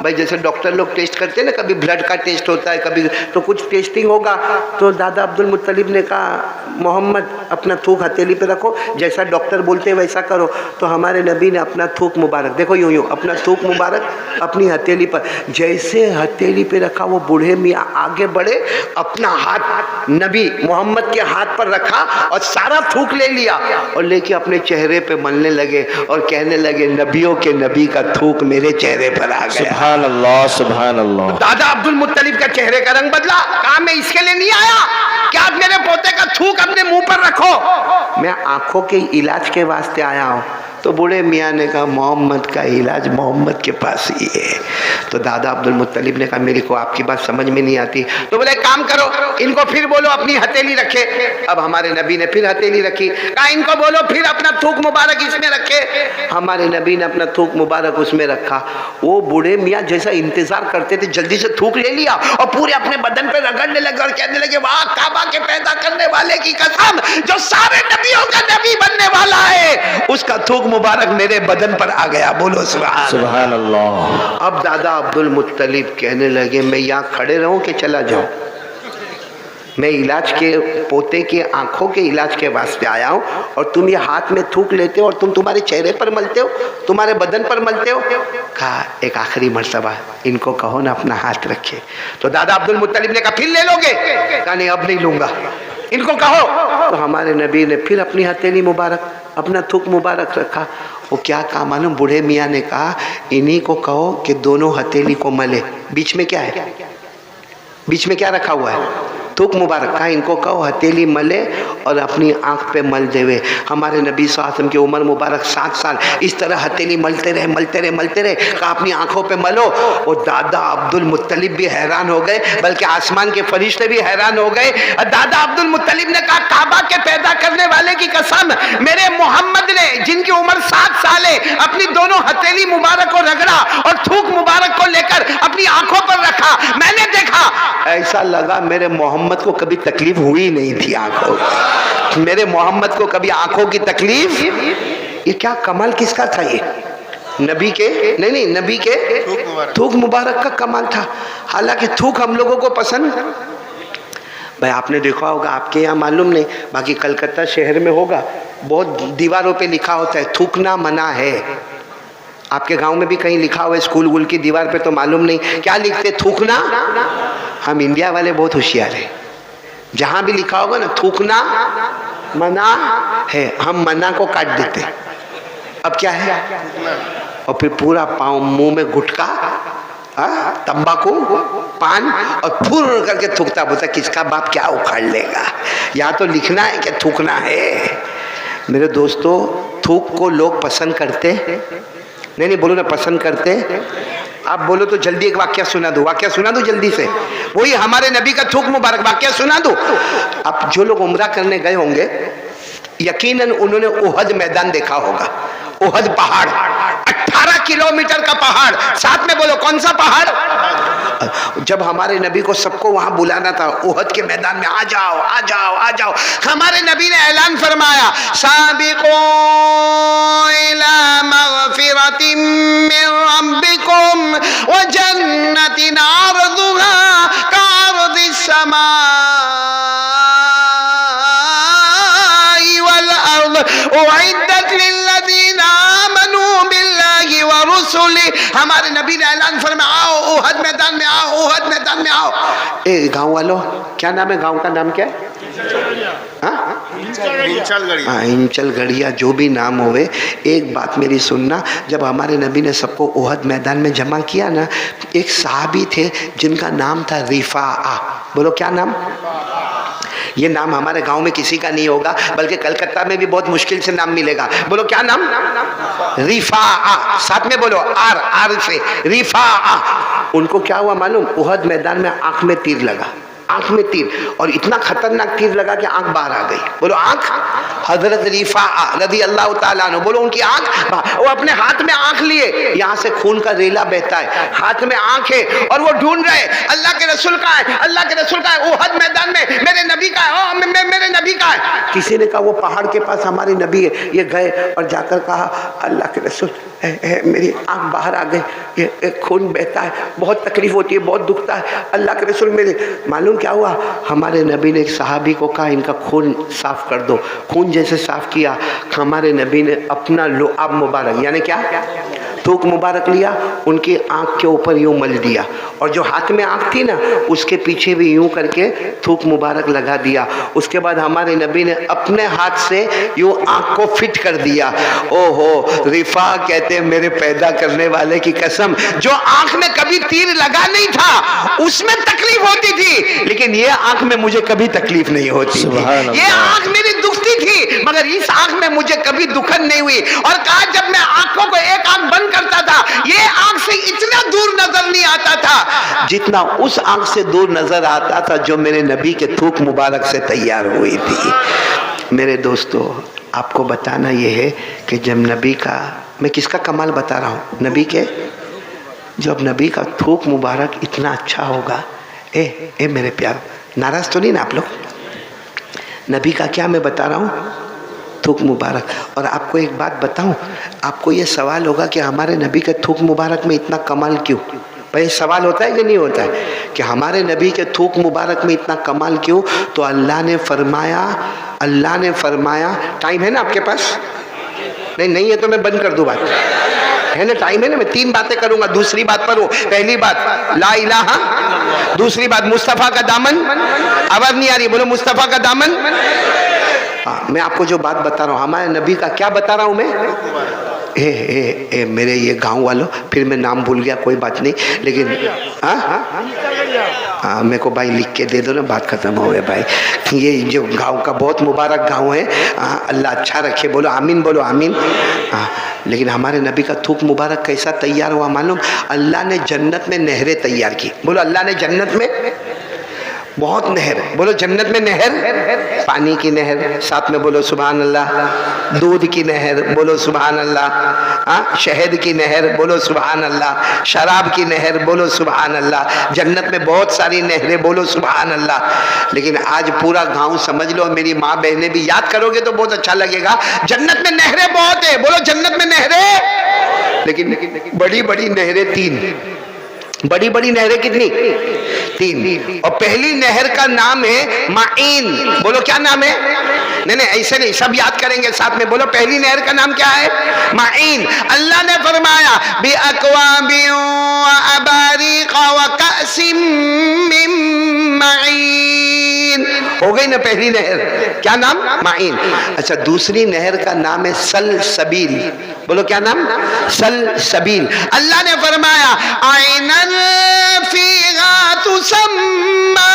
भाई जैसे डॉक्टर लोग टेस्ट करते हैं ना, कभी ब्लड का टेस्ट होता है, कभी तो कुछ टेस्टिंग होगा। तो दादा अब्दुल मुत्तलिब ने कहा मोहम्मद अपना थूक हथेली पे रखो, जैसा डॉक्टर बोलते हैं वैसा करो। तो हमारे नबी ने अपना थूक मुबारक, देखो यूँ यूँ अपना थूक मुबारक अपनी हथेली पर, जैसे हथेली पे रखा वो बूढ़े मियाँ आगे बढ़े, अपना हाथ नबी मोहम्मद के हाथ पर रखा और सारा थूक ले लिया और लेके अपने चेहरे पे मलने लगे और कहने लगे नबियों के नबी का थूक मेरे चेहरे पर आ गया। सुभान अल्लाह, सुभान अल्लाह। दादा अब्दुल मुत्तलिब का चेहरे का रंग बदला। कहा मैं इसके लिए नहीं आया कि आप मेरे पोते का थूक अपने मुंह पर रखो, मैं आंखों के इलाज के वास्ते आया हूँ। तो बूढ़े मियाँ ने कहा मोहम्मद का इलाज मोहम्मद के पास ही है। तो दादा अब्दुल मुत्तलिब ने कहा मेरे को आपकी बात समझ में नहीं आती। तो बोले काम करो, इनको फिर बोलो अपनी हथेली रखे। अब हमारे नबी ने फिर हथेली रखी। कहा इनको बोलो फिर अपना थूक मुबारक इसमें रखे। हमारे नबी ने अपना थूक मुबारक उसमें रखा। वो बूढ़े मियाँ जैसा इंतजार करते थे, जल्दी से थूक ले लिया और पूरे अपने बदन पे रगड़ने लगे और कहने लगे वाह काबा के पैदा करने वाले की कसम, जो सारे नबियों का नबी बनने वाला है, उसका थूक मुबारक मेरे बदन पर आ गया। बोलो सुभान अल्लाह। अब दादा अब्दुल मुत्तलिब कहने लगे मैं यहाँ खड़े रहूं कि चला जाऊं, मैं इलाज के पोते के आंखों के इलाज के वास्ते आया हूं और तुम ये हाथ में थूक लेते हो और तुम तुम्हारे चेहरे पर मलते हो, तुम्हारे बदन पर मलते हो। कहा एक आखिरी मर्तबा इनको कहो ना अपना हाथ रखे। तो दादा अब्दुल मुत्तलिब ने कहा फिर ले लोगे? कहा नहीं अब नहीं लूंगा, इनको कहो। तो हमारे नबी ने फिर अपनी हथेली मुबारक अपना थूक मुबारक रखा। वो क्या कहा मालूम, बूढ़े मियाँ ने कहा इन्हीं को कहो कि दोनों हथेली को मले। बीच में क्या है, बीच में क्या रखा हुआ है, थूक मुबारक। कहा इनको कहो हथेली मले और अपनी आंख पे मल देवे। हमारे नबी सल्लल्लाहु अलैहि वसल्लम की उम्र मुबारक 7 साल, इस तरह हथेली मलते रहे मलते रहे मलते रहे। कहा अपनी आंखों पे मलो। और दादा अब्दुल मुत्तलिब भी हैरान हो गए, बल्कि आसमान के फरिश्ते भी हैरान हो गए। दादा अब्दुल मुत्तलिब ने कहा काबा के पैदा करने वाले की कसम, मेरे मोहम्मद ने जिनकी उम्र 7 साल है, अपनी दोनों हथेली मुबारक को रगड़ा और थूक मुबारक को लेकर अपनी आंखों पर रखा। मैंने देखा, ऐसा लगा मेरे मोहम्मद को कभी तकलीफ हुई नहीं थी आंखों, मेरे मोहम्मद को कभी आंखों की तकलीफ। ये क्या कमाल किसका था, ये नबी के नहीं नबी के थूक मुबारक का कमाल था। हालांकि थूक हम लोगों को पसंद, भाई आपने देखा होगा, आपके यहाँ मालूम नहीं, बाकी कलकत्ता शहर में होगा, बहुत दीवारों पे लिखा होता है थूकना मना है। आपके गांव में भी कहीं लिखा हुआ है स्कूल वूल की दीवार पे, तो मालूम नहीं क्या लिखते, थूकना। हम इंडिया वाले बहुत होशियार हैं, जहां भी लिखा होगा ना थूकना मना है, हम मना को काट देते। अब क्या है, और फिर पूरा पाँव मुंह में गुटका, तंबाकू, पान और फुर करके थूकता, बोलता किसका बाप क्या उखाड़ लेगा। यहाँ तो लिखना है कि थूकना है। मेरे दोस्तों थूक को लोग पसंद करते, नहीं बोलो ना पसंद करते। आप बोलो तो जल्दी एक वाक्य सुना दो, वाक्य सुना दो जल्दी से, वही हमारे नबी का थूक मुबारक वाक्य सुना दो। अब जो लोग उम्रा करने गए होंगे यकीनन उन्होंने ओहद मैदान देखा होगा। ओहद पहाड़ 18 किलोमीटर का पहाड़, साथ में बोलो कौन सा पहाड़। जब हमारे नबी को सबको वहां बुलाना था ओहद के मैदान में, आ जाओ आ जाओ आ जाओ, हमारे नबी ने ऐलान फरमाया साबिक़ू इला मग़फ़िरतिन मग़फ़िरतिम मिन रब्बिकुम व जन्नतिन अर्दुहा कअर्दिस समाई वल अर्द उइद्दत लिल्लज़ीना आमनू बिल्लाहि व रुसुलिही। हमारे नबी ने ऐलान फरमाया, आओ उहद मैदान में आओ, उहद मैदान में आओ। ए गाँव वालों, क्या नाम है? गाँव का नाम क्या है? इंचल गढ़िया, जो भी नाम होवे, एक बात मेरी सुनना। जब हमारे नबी ने सबको ओहद मैदान में जमा किया ना, एक सहाबी थे जिनका नाम था रिफा। बोलो क्या नाम? ये नाम हमारे गांव में किसी का नहीं होगा, बल्कि कलकत्ता में भी बहुत मुश्किल से नाम मिलेगा। बोलो क्या नाम? रिफा। साथ में बोलो, आर आर से रिफा। उनको क्या हुआ मालूम? ओहद मैदान में आंख में तीर लगा, आंख में तीर, और इतना खतरनाक तीर लगा कि आंख बाहर आ गई। बोलो आंख। हजरत रिफा रज़ी अल्लाह ताला अन्हु, बोलो उनकी आंख, वो अपने हाथ में आंख लिए, यहाँ से खून का रेला बहता है, हाथ में आंख है, और वो ढूंढ रहे अल्लाह के रसूल का है, अल्लाह के रसूल का है। ओहद मैदान में मेरे नबी का है, मेरे नबी का है। किसी ने कहा वो पहाड़ के पास हमारे नबी है। ये गए और जाकर कहा, अल्लाह के रसूल मेरी आंख बाहर आ गई, ये खून बहता है, बहुत तकलीफ होती है, बहुत दुखता है, अल्लाह के रसूल मेरे। मालूम क्या हुआ? हमारे नबी ने एक सहाबी को कहा, इनका खून साफ कर दो। खून जैसे साफ किया, हमारे नबी ने अपना लुआब मुबारक, यानी क्या, थूक मुबारक लिया, उनकी आंख के ऊपर यूं मल दिया, और जो हाथ में आंख थी ना, उसके पीछे भी यूं करके थूक मुबारक लगा दिया। उसके बाद हमारे नबी ने अपने हाथ से यूं आंख को फिट कर दिया। ओहो, रिफा कहते हैं, मेरे पैदा करने वाले की कसम, जो आंख में कभी तीर लगा नहीं था उसमें तकलीफ होती थी, लेकिन ये आंख में मुझे कभी तकलीफ नहीं होती। ये आंख मेरी दुखती थी, मगर इस आंख में मुझे कभी दुखन नहीं हुई। और कहा, जब मैं आंखों को एक आंख बंद करता था, ये आंख से इतना दूर नजर नहीं आता था जितना उस आंख से दूर नजर आता था जो मेरे नबी के थूक मुबारक से तैयार हुई थी। मेरे दोस्तों, आपको बताना यह है कि जब नबी का, मैं किसका कमाल बता रहा हूँ? नबी के। जब नबी का थूक मुबारक इतना अच्छा होगा, ए मेरे प्यार, नाराज तो नहीं ना आप लोग? नबी का क्या मैं बता रहा हूँ? थूक मुबारक। और आपको एक बात बताऊं, आपको ये सवाल होगा कि हमारे नबी के थूक मुबारक में इतना कमाल क्यों? भाई सवाल होता है कि नहीं होता है कि हमारे नबी के थूक मुबारक में इतना कमाल क्यों? तो अल्लाह ने फरमाया, टाइम है ना आपके पास? नहीं है तो मैं बंद कर दूं बात, है ना? टाइम है ना? मैं 3 बातें करूंगा, दूसरी बात पर हूं। पहली बात ला इलाहा, दूसरी बात मुस्तफ़ा का दामन। आवाज नहीं आ रही? बोलो मुस्तफ़ा का दामन। मैं आपको जो बात बता रहा हूँ, हमारे नबी का क्या बता रहा हूँ मैं? मेरे ये गांव वालों, फिर मैं नाम भूल गया, कोई बात नहीं, लेकिन मेरे को भाई लिख के दे दो ना, बात खत्म हो गई भाई। ये जो गांव का बहुत मुबारक गांव है, अल्लाह अच्छा रखे, बोलो आमीन, बोलो आमीन। लेकिन हमारे नबी का थूक मुबारक कैसा तैयार हुआ मालूम? अल्लाह ने जन्नत में नहरें तैयार की। बोलो अल्लाह ने जन्नत में बहुत नहर, बोलो जन्नत में नहर, पानी की नहर, साथ में बोलो सुभान अल्लाह, दूध की नहर, बोलो सुभान अल्लाह, शहद की नहर, बोलो सुभान अल्लाह, शराब की नहर, बोलो सुभान अल्लाह। जन्नत में बहुत सारी नहरें, बोलो सुभान अल्लाह। लेकिन आज पूरा गांव समझ लो, मेरी माँ बहनें भी याद करोगे तो बहुत अच्छा लगेगा, जन्नत में नहरें बहुत है, बोलो जन्नत में नहरें, लेकिन बड़ी बड़ी नहरें 3, बड़ी बड़ी नहरें कितनी? 3। और पहली नहर का नाम है माइन। बोलो क्या नाम है? नहीं ऐसे नहीं, सब याद करेंगे साथ में, बोलो पहली नहर का नाम क्या है? माइन। अल्लाह ने फरमाया बि अक्वाबि व अबारिक व कअसिम मिन माइन। हो गई ना पहली नहर, क्या नाम? माइन। अच्छा, दूसरी नहर का नाम है सलसबील। बोलो क्या नाम? सलसबील। अल्लाह ने फरमाया आइनन फीहा तुसम्मा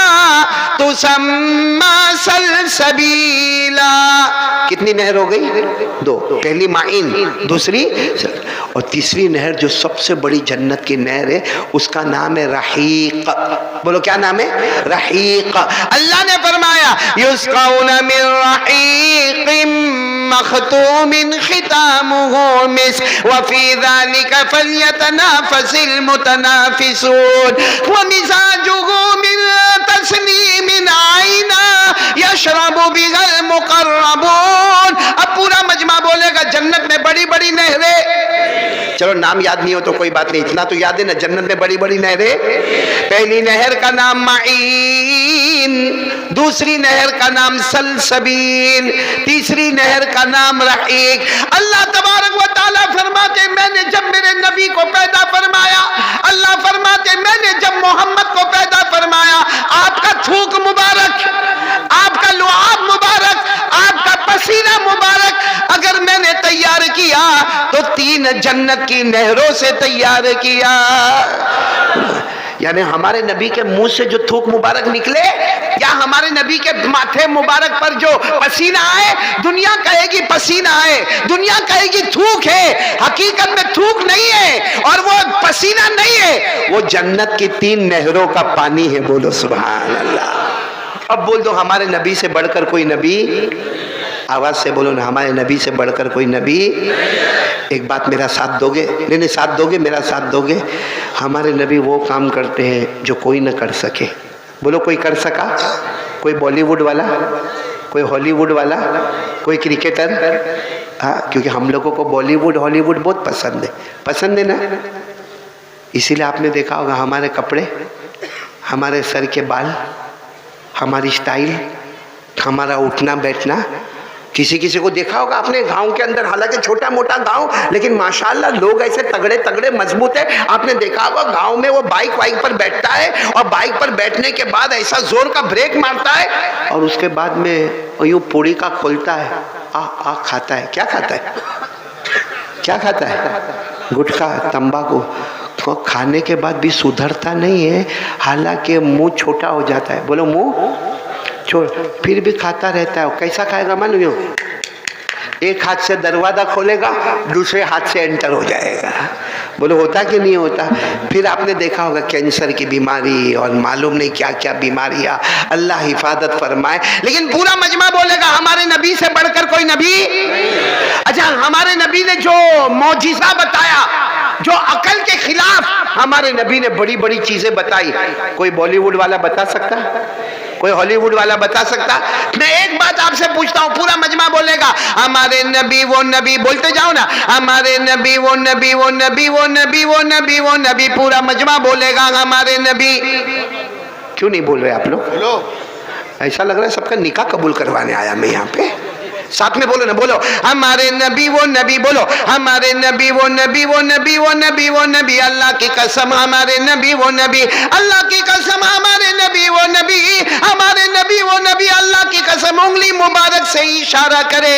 सलसबीला। कितनी नहर हो गई? 2। पहली माइन, दूसरी और तीसरी नहर जो सबसे बड़ी जन्नत की नहर है, उसका नाम है रहीक। बोलो क्या नाम है? रहीक। अल्लाह ने फरमाया युस्क़ौना मिन रहीक़िम मख़तूमिन ख़ितामुहु मिस्क व फ़ी ज़ालिका फ़ल्यतनाफ़सिल मुतनाफ़िसून व मिज़ाजुहु मिन तस्नीमिन आइना यशरबु बिहल मुक़र्रबून। अब पूरा मजमा बोलेगा जन्नत में बड़ी बड़ी नहरें चलो नाम याद नहीं हो तो कोई बात नहीं, इतना तो याद है ना, जन्नत में बड़ी बड़ी नहरें। पहली नहर का नाम माईन, दूसरी नहर का नाम सलसबील, तीसरी नहर का नाम रहीक। अल्लाह तबारक व तआला फरमाते मैंने जब मेरे नबी को पैदा फरमाया, अल्लाह फरमाते मैंने जब मोहम्मद को पैदा फरमाया, आपका थूक मुबारक, आपका लुआब मुबारक, आपका पसीना मुबारक अगर मैंने तैयार किया तो 3 जन्नत की नहरों से तैयार किया। यानी हमारे नबी के मुंह से जो थूक मुबारक निकले या हमारे नबी के माथे मुबारक पर जो पसीना आए, दुनिया कहेगी पसीना है, दुनिया कहेगी थूक है, हकीकत में थूक नहीं है और वो पसीना नहीं है, वो जन्नत की 3 नहरों का पानी है। बोलो सुभान अल्लाह। अब बोल दो हमारे नबी से बढ़कर कोई नबी, आवाज से बोलो ना, हमारे नबी से बढ़कर कोई नबी। एक बात मेरा साथ दोगे? नहीं साथ दोगे, मेरा साथ दोगे? हमारे नबी वो काम करते हैं जो कोई ना कर सके। बोलो कोई कर सका? कोई बॉलीवुड वाला, कोई हॉलीवुड वाला, कोई क्रिकेटर? हाँ, क्योंकि हम लोगों को बॉलीवुड हॉलीवुड बहुत पसंद है ना, इसीलिए आपने देखा होगा हमारे कपड़े, हमारे सर के बाल, हमारी स्टाइल, हमारा उठना बैठना, किसी किसी को देखा होगा आपने गांव के अंदर, हालांकि छोटा मोटा गांव, लेकिन माशाल्लाह लोग ऐसे तगड़े तगड़े मजबूत है। आपने देखा होगा गांव में वो बाइक पर बैठता है और बाइक पर बैठने के बाद ऐसा जोर का ब्रेक मारता है और उसके बाद में यूं पूड़ी का खोलता है, आ खाता है। क्या खाता है? क्या खाता है? गुटखा, तंबाकू। तो खाने के बाद भी सुधरता नहीं है, हालांकि मुंह छोटा हो जाता है। बोलो मुंह छोड़, फिर भी खाता रहता है। कैसा खाएगा मालूम? एक हाथ से दरवाजा खोलेगा, दूसरे हाथ से एंटर हो जाएगा। बोलो होता कि नहीं होता? फिर आपने देखा होगा कैंसर की बीमारी और मालूम नहीं क्या क्या बीमारियां, अल्लाह हिफाजत फरमाए। लेकिन पूरा मजमा बोलेगा हमारे नबी से बढ़कर कोई नबी। अच्छा, हमारे नबी ने जो मौजिज़ा बताया, जो अकल के खिलाफ हमारे नबी ने बड़ी बड़ी चीजें बताई, कोई बॉलीवुड वाला बता सकता? कोई हॉलीवुड वाला बता सकता? मैं एक बात आपसे पूछता हूँ, पूरा मजमा बोलेगा हमारे नबी वो नबी, बोलते जाओ ना, हमारे नबी वो नबी वो नबी वो नबी वो नबी वो नबी, पूरा मजमा बोलेगा हमारे नबी। क्यों नहीं बोल रहे आप लोग? ऐसा लग रहा है सबका निकाह कबूल करवाने आया मैं यहाँ पे। साथ में बोलो ना, बोलो हमारे नबी वो नबी, बोलो हमारे नबी वो नबी वो नबी वो नबी वो नबी, अल्लाह की कसम हमारे नबी वो नबी, अल्लाह की कसम हमारे नबी वो नबी, हमारे नबी वो नबी, अल्लाह की कसम। उंगली मुबारक से इशारा करे,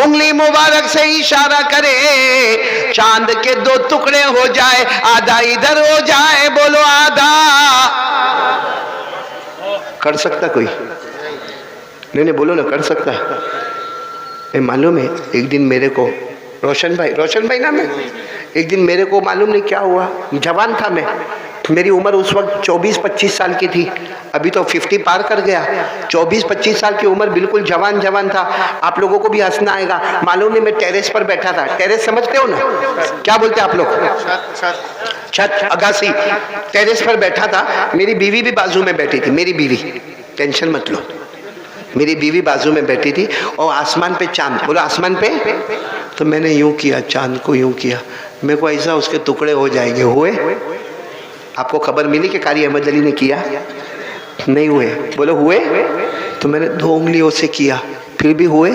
उंगली मुबारक से इशारा करे, चांद के 2 टुकड़े हो जाए, आधा इधर हो जाए, बोलो आधा। कर सकता कोई? नहीं बोलो ना, कर सकता है? मालूम है एक दिन मेरे को रोशन भाई नाम है, एक दिन मेरे को मालूम नहीं क्या हुआ, जवान था मैं, मेरी उम्र उस वक्त 24-25 साल की थी, अभी तो 50 पार कर गया। 24-25 साल की उम्र, बिल्कुल जवान था। आप लोगों को भी हंसना आएगा, मालूम नहीं मैं टेरेस पर बैठा था। टेरेस समझते हो ना, क्या बोलते हैं आप लोग? छत, अगासी, टेरेस पर बैठा था। मेरी बीवी भी बाजू में बैठी थी, मेरी बीवी, टेंशन मत लो, मेरी बीवी बाजू में बैठी थी और आसमान पे चांद, बोलो आसमान पे। तो मैंने यूं किया, चांद को यूं किया, मेरे को ऐसा उसके टुकड़े हो जाएंगे। हुए? आपको खबर मिली कि कारी अहमद अली ने किया? नहीं हुए। बोलो हुए? तो मैंने 2 उंगलियों से किया, फिर भी हुए।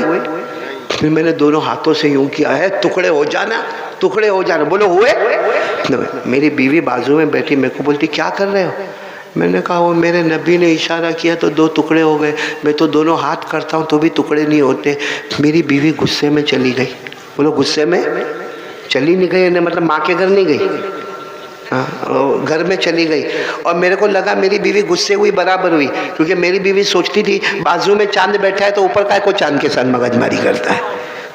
फिर मैंने दोनों हाथों से यूं किया है, टुकड़े हो जाना, टुकड़े हो जाना। बोलो हुए? मेरी बीवी बाजू में बैठी, मेरे को बोलती क्या कर रहे हो? मैंने कहा वो मेरे नबी ने इशारा किया तो 2 टुकड़े हो गए, मैं तो दोनों हाथ करता हूँ तो भी टुकड़े नहीं होते। मेरी बीवी गुस्से में चली गई। बोलो गुस्से में चली नहीं गई, मतलब माँ के घर नहीं गई, हाँ घर में चली गई। और मेरे को लगा मेरी बीवी गुस्से हुई बराबर हुई, क्योंकि मेरी बीवी सोचती थी बाजू में चांद बैठा है तो ऊपर का को चांद के साथ मगजमारी करता है।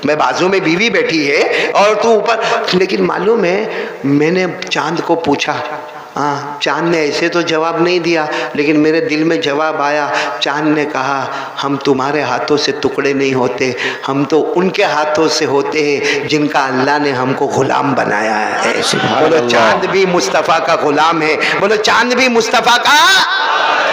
मैं बाजू में बीवी बैठी है और तू ऊपर। लेकिन मालूम है मैंने चांद को पूछा, हाँ, चांद ने ऐसे तो जवाब नहीं दिया, लेकिन मेरे दिल में जवाब आया। चांद ने कहा, हम तुम्हारे हाथों से टुकड़े नहीं होते, हम तो उनके हाथों से होते हैं जिनका अल्लाह ने हमको गुलाम बनाया है। बोलो चांद भी मुस्तफ़ा का गुलाम है, बोलो चांद भी मुस्तफ़ा का।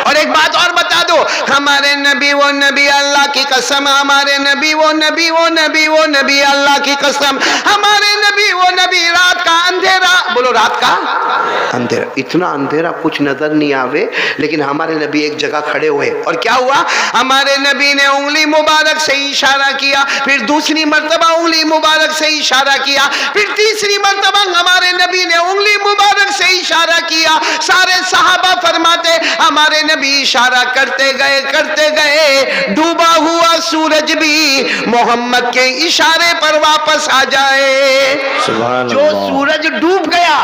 और एक बात और बता दो, हमारे नबी वो नबी अल्लाह की कसम, हमारे नबी वो नबी वो नबी वो नबी अल्लाह की कसम, हमारे नबी वो नबी रात का अंधेरा, बोलो रात का अंधेरा, इतना अंधेरा कुछ नजर नहीं आवे, लेकिन हमारे नबी एक जगह खड़े हुए और क्या हुआ, हमारे नबी ने उंगली मुबारक से इशारा किया, फिर दूसरी मर्तबा उंगली मुबारक से इशारा किया, फिर तीसरी मर्तबा हमारे नबी ने उंगली मुबारक से इशारा किया। सारे सहाबा फरमाते हमारे नबी इशारा करते गए, डूबा हुआ सूरज भी मोहम्मद के इशारे पर वापस आ जाए। जो सूरज डूब गया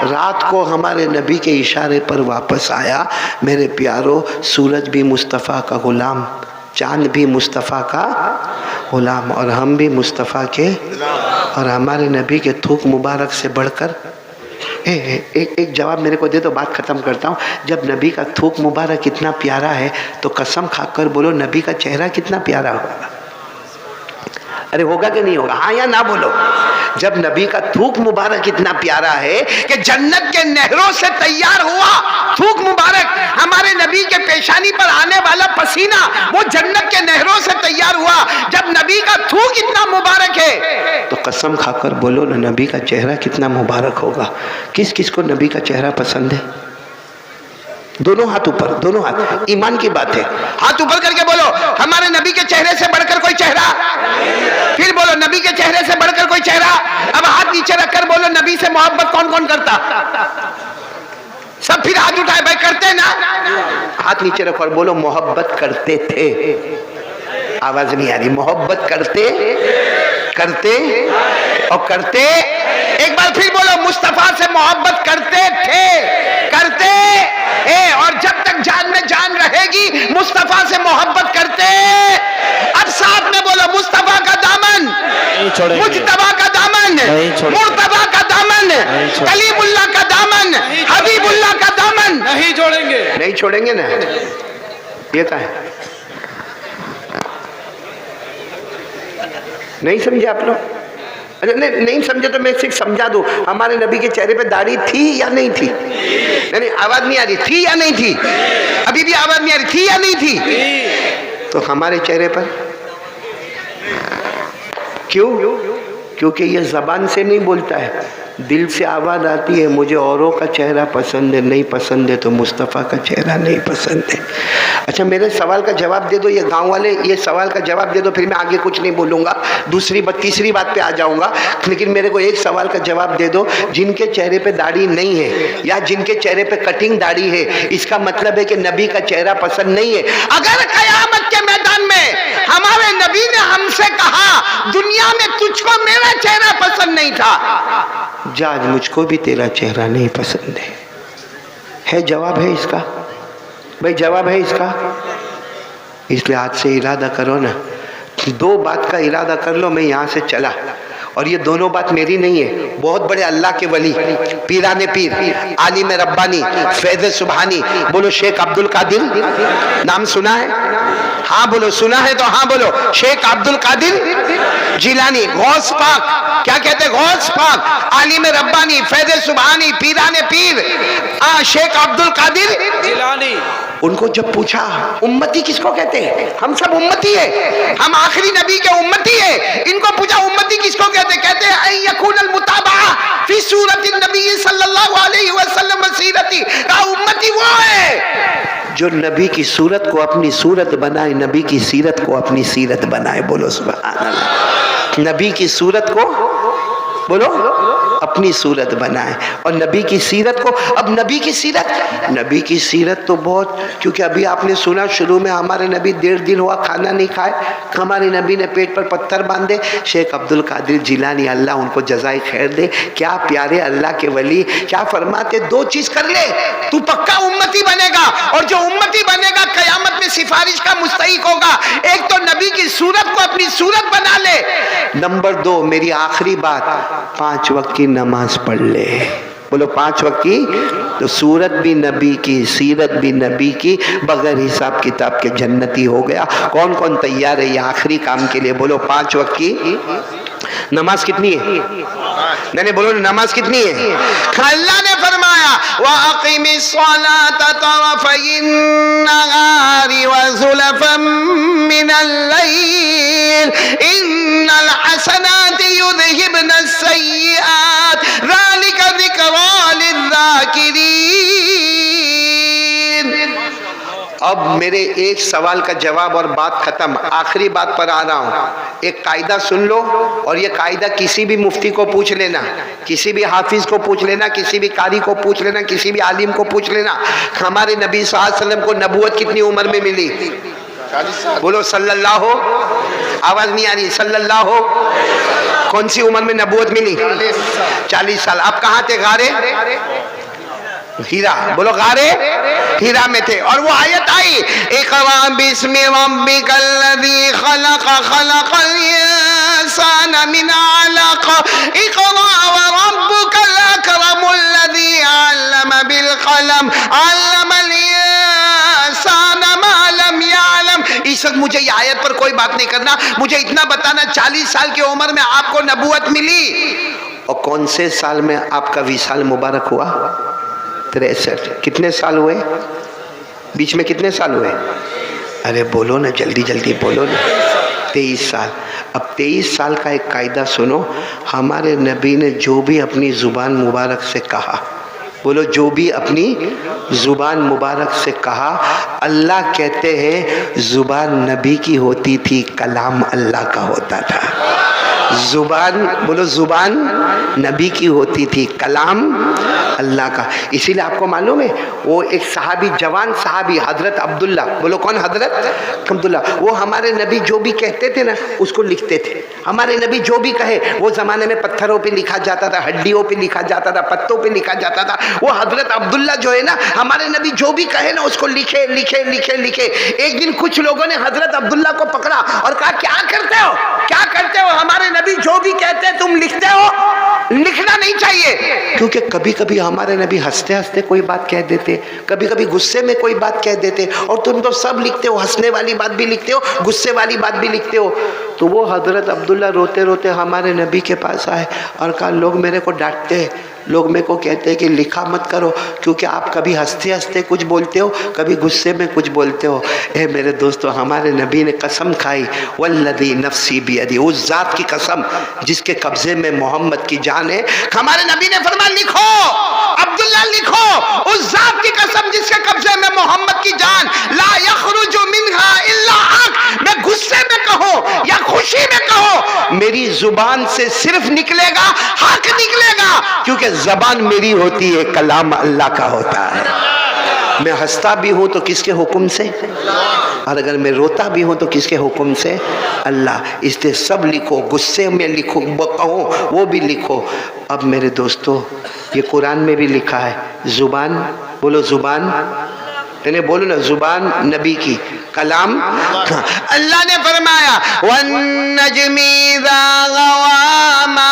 रात को हमारे नबी के इशारे पर वापस आया। मेरे प्यारो, सूरज भी मुस्तफ़ा का गुलाम, चांद भी मुस्तफ़ा का गुलाम, और हम भी मुस्तफ़ा के, और हमारे नबी के थूक मुबारक से बढ़कर एक जवाब मेरे को दे दो, बात खत्म करता हूँ। जब नबी का थूक मुबारक इतना प्यारा है तो कसम खाकर बोलो नबी का चेहरा कितना प्यारा होगा। अरे होगा कि नहीं होगा, हाँ या ना बोलो। जब नबी का थूक मुबारक इतना प्यारा है कि जन्नत के नहरों से तैयार हुआ थूक मुबारक, हमारे नबी के पेशानी पर आने वाला पसीना वो जन्नत के नहरों से तैयार हुआ। जब नबी का थूक इतना मुबारक है तो कसम खाकर बोलो ना नबी का चेहरा कितना मुबारक होगा। किस किस को नबी का चेहरा पसंद है? दोनों हाथ ऊपर, दोनों हाथ, ईमान की बात है। हाथ ऊपर करके बोलो हमारे नबी के चेहरे से बढ़कर कोई चेहरा। फिर बोलो नबी के चेहरे से बढ़कर कोई चेहरा। अब हाथ नीचे रखकर बोलो नबी से मोहब्बत कौन कौन करता? सब फिर हाथ उठाए भाई, करते ना? हाथ नीचे रखो और बोलो मोहब्बत करते थे। आवाज नहीं आ रही। मोहब्बत करते और करते। एक बार फिर बोलो मुस्तफा से मोहब्बत करते थे, करते और जब तक जान में जान रहेगी मुस्तफा से मोहब्बत करते। अब साथ में बोलो मुस्तफा का दामन, मुजतबा का दामन, मुर्तबा का दामन, कलीमुल्लाह का दामन, हबीबुल्लाह का दामन नहीं छोड़ेंगे। नहीं छोड़ेंगे ना, ये क्या है? नहीं समझे आप लोग? अरे नहीं समझे तो मैं सिर्फ समझा दूं। हमारे नबी के चेहरे पे दाढ़ी थी या नहीं थी? नहीं, आवाज नहीं आ रही। थी या नहीं थी? अभी भी आवाज नहीं आ रही। थी या नहीं थी? तो हमारे चेहरे पर क्यों? क्योंकि ये जबान से नहीं बोलता है, दिल से आवाज आती है। मुझे औरों का चेहरा पसंद है, नहीं पसंद है तो मुस्तफ़ा का चेहरा नहीं पसंद है। अच्छा, मेरे सवाल का जवाब दे दो। ये गांव वाले ये सवाल का जवाब दे दो, फिर मैं आगे कुछ नहीं बोलूँगा। तीसरी बात पे आ जाऊँगा, लेकिन मेरे को एक सवाल का जवाब दे दो। जिनके चेहरे पे दाढ़ी नहीं है या जिनके चेहरे पे कटिंग दाढ़ी है, इसका मतलब है कि नबी का चेहरा पसंद नहीं है। अगर कयामत के मैदान में हमारे नबी ने हमसे कहा दुनिया में तुझको मेरा चेहरा पसंद नहीं था, जा आज मुझको भी तेरा चेहरा नहीं पसंद है। जवाब है इसका भाई, जवाब है इसका। इसलिए आज से इरादा करो ना, दो बात का इरादा कर लो। मैं यहाँ से चला और ये दोनों बात मेरी नहीं है, बहुत बड़े अल्लाह के वली, पीराने पीर, आलिम रब्बानी, फैज़ सुबहानी। बोलो शेख अब्दुल कादिर, नाम सुना है? हाँ बोलो, सुना है तो हाँ बोलो। शेख अब्दुल कादिर जिलानी, गौस पाक, क्या कहते हैं? गौस पाक, आलिम रब्बानी, फैज़ सुबहानी, पीराने पीर, शेख अब्दुल कादिर जिलानी। उनको जब पूछा उम्मती किसको कहते हैं? हम सब उम्मती है, हम आखिरी नबी के उम्मती है। इनको पूछा उम्मती किसको कहते हैं? कहते हैं यकूनल मुताबा फी सूरतिन नबी सल्लल्लाहु अलैहि वसल्लम सीरती। का उम्मती वो है जो नबी की सूरत को अपनी सूरत बनाए, नबी की सीरत को अपनी सीरत बनाए। बोलो सुभान अल्लाह। नबी की सूरत को बोलो अपनी सूरत बनाए और नबी की सीरत को। अब नबी की सीरत तो बहुत, क्योंकि अभी आपने सुना शुरू में हमारे नबी 1.5 दिन हुआ खाना नहीं खाए, हमारे नबी ने पेट पर पत्थर बांधे। शेख अब्दुल कादिर जिलानी, अल्लाह उनको जज़ाए खैर दे, क्या प्यारे अल्लाह के वली, क्या फरमाते? 2 चीज कर ले, तू पक्का उम्मती बनेगा, और जो उम्मती बनेगा कयामत में सिफारिश का मुस्तहिक होगा। एक तो नबी की सूरत को अपनी सूरत बना ले, नंबर 2 मेरी आखिरी बात, 5 वक्त की नमाज पढ़ ले। बोलो 5 वक्त की। तो सूरत भी नबी की, सीरत भी नबी की, बगैर हिसाब किताब के जन्नती हो गया। कौन कौन तैयार है ये आखिरी काम के लिए? बोलो 5 वक्त की नमाज कितनी है? नहीं बोलो नमाज कितनी है? अल्लाह ने फरमाया वअक़िमिस्सलात तरफ़इन नहारी व ज़ुलफ़म मिनल लैल इन्नल हसनाति युज़हिबनस सय्यिआत ज़ालिका ज़िक्रा लिज़्ज़ाकिरीन। अब मेरे एक सवाल का जवाब और बात खत्म। आखिरी बात पर आ रहा हूं। एक कायदा सुन लो, और ये कायदा किसी भी मुफ्ती को पूछ लेना, किसी भी हाफिज को पूछ लेना, किसी भी कारी को पूछ लेना, किसी भी आलिम को पूछ लेना। हमारे नबी सल्लल्लाहु अलैहि वसल्लम को नबूवत कितनी उम्र में मिली? 40 साल। बोलो सल्लल्लाहु, आवाज नहीं आ रही, सल्लल्लाहु। कौन सी उम्र में नबूवत मिली? 40 साल। आप कहाँ थे? गारे हीरा। बोलो गारे हीरा में थे। और वो आयत आई इक़रा बिस्मि रब्बिकल्लज़ी खलक़ खलक़ल इंसाना मिन अलक़ इक़रा व रब्बुकल अकरमुल्लज़ी अल्लम बिल क़लम अल्लमल इंसाना मा लम यअलम। इस वक्त मुझे ये आयत पर कोई बात नहीं करना, मुझे इतना बताना 40 साल की उम्र में आपको नबूवत मिली, और कौन से साल में आपका विसाल मुबारक हुआ? 63। कितने साल हुए? बीच में कितने साल हुए? अरे बोलो ना, जल्दी जल्दी बोलो ना। 23 साल। अब 23 साल का एक कायदा सुनो। हमारे नबी ने जो भी अपनी ज़ुबान मुबारक से कहा, बोलो जो भी अपनी ज़ुबान मुबारक से कहा, अल्लाह कहते हैं ज़ुबान नबी की होती थी, कलाम अल्लाह का होता था। जुबान, बोलो जुबान नबी की होती थी, कलाम अल्लाह का। इसीलिए आपको मालूम है वो एक सहाबी, जवान सहाबी हजरत अब्दुल्ला, बोलो कौन? हजरत अब्दुल्ला। वो हमारे नबी जो भी कहते थे ना उसको लिखते थे। हमारे नबी जो भी कहे, वो ज़माने में पत्थरों पे लिखा जाता था, हड्डियों पे लिखा जाता था, पत्तों पे लिखा जाता था। वो हजरत अब्दुल्ला जो है ना, हमारे नबी जो भी कहे ना उसको लिखे लिखे लिखे लिखे। एक दिन कुछ लोगों ने हजरत अब्दुल्ला को पकड़ा और कहा क्या करते हो, क्या करते हो? हमारे नबी जो भी कहते हैं तुम लिखते हो? लिखना नहीं चाहिए। क्योंकि कभी कभी हमारे नबी हंसते हंसते कोई बात कह देते, कभी कभी गुस्से में कोई बात कह देते, और तुम तो सब लिखते हो, हंसने वाली बात भी लिखते हो, गुस्से वाली बात भी लिखते हो। तो वो हजरत अब्दुल्ला रोते रोते हमारे नबी के पास आए और कहा लोग मेरे को डांटते हैं, लोग मेरे को कहते हैं कि लिखा मत करो, क्योंकि आप कभी हंसते हंसते कुछ बोलते हो, कभी गुस्से में कुछ बोलते हो। ए मेरे दोस्तों, हमारे नबी ने कसम खाई, वल्लज़ी नफ्सी बियदी, उस जात की कसम जिसके कब्जे में मोहम्मद की जान है। हमारे नबी ने फरमाया लिखो अब्दुल्ला, लिखो उस जात की कसम जिसके कब्जे में मोहम्मद की जान, ला यखरुजु मिनहा इल्ला हक। मैं गुस्से में कहो या खुशी में कहो, मेरी जुबान से सिर्फ निकलेगा हक निकलेगा, क्योंकि जबान मेरी होती है, कलाम अल्लाह का होता है। मैं हंसता भी हूं तो किसके हुक्म से, और अगर मैं रोता भी हूं तो किसके हुक्म से? अल्लाह। इसलिए सब लिखो, गुस्से में लिखो, कहो वो भी लिखो। अब मेरे दोस्तों, ये कुरान में भी लिखा है, जुबान, बोलो जुबान, मैंने बोलो ना, जुबान नबी की, कलाम। अल्लाह ने फरमाया वन्नज्मि इज़ा गवा मा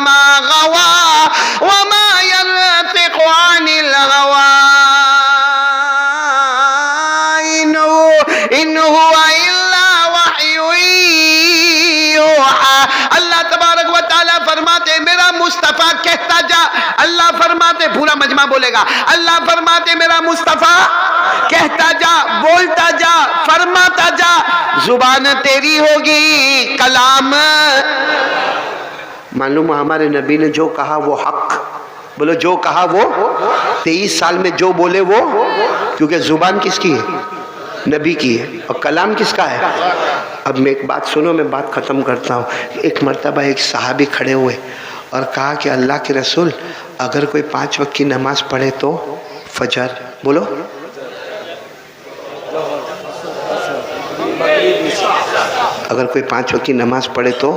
मा गवा व मा यनतिqu अनिल हवा इन हुवा इल्ला वह्युन यूहा। अल्लाह तबारक व तआला फरमाते मेरा मुस्तफ़ा कहता जा, अल्लाह फरमाते, पूरा मजमा बोलेगा, अल्लाह फरमाते मेरा मुस्तफ़ा कहता जा, बोलता जा, फरमाता जा, जुबान तेरी होगी, कलाम। मालूम हमारे नबी ने जो कहा वो हक, बोलो जो कहा वो, 23 साल में जो बोले वो, क्योंकि जुबान किसकी है? नबी की है, और कलाम किसका है? अब मैं एक बात सुनो, मैं बात ख़त्म करता हूँ। एक मर्तबा एक सहाबी खड़े हुए और कहा कि अल्लाह के रसूल, अगर कोई 5 वक्त की नमाज पढ़े तो फजर, बोलो अगर कोई 5 वक्त की नमाज पढ़े तो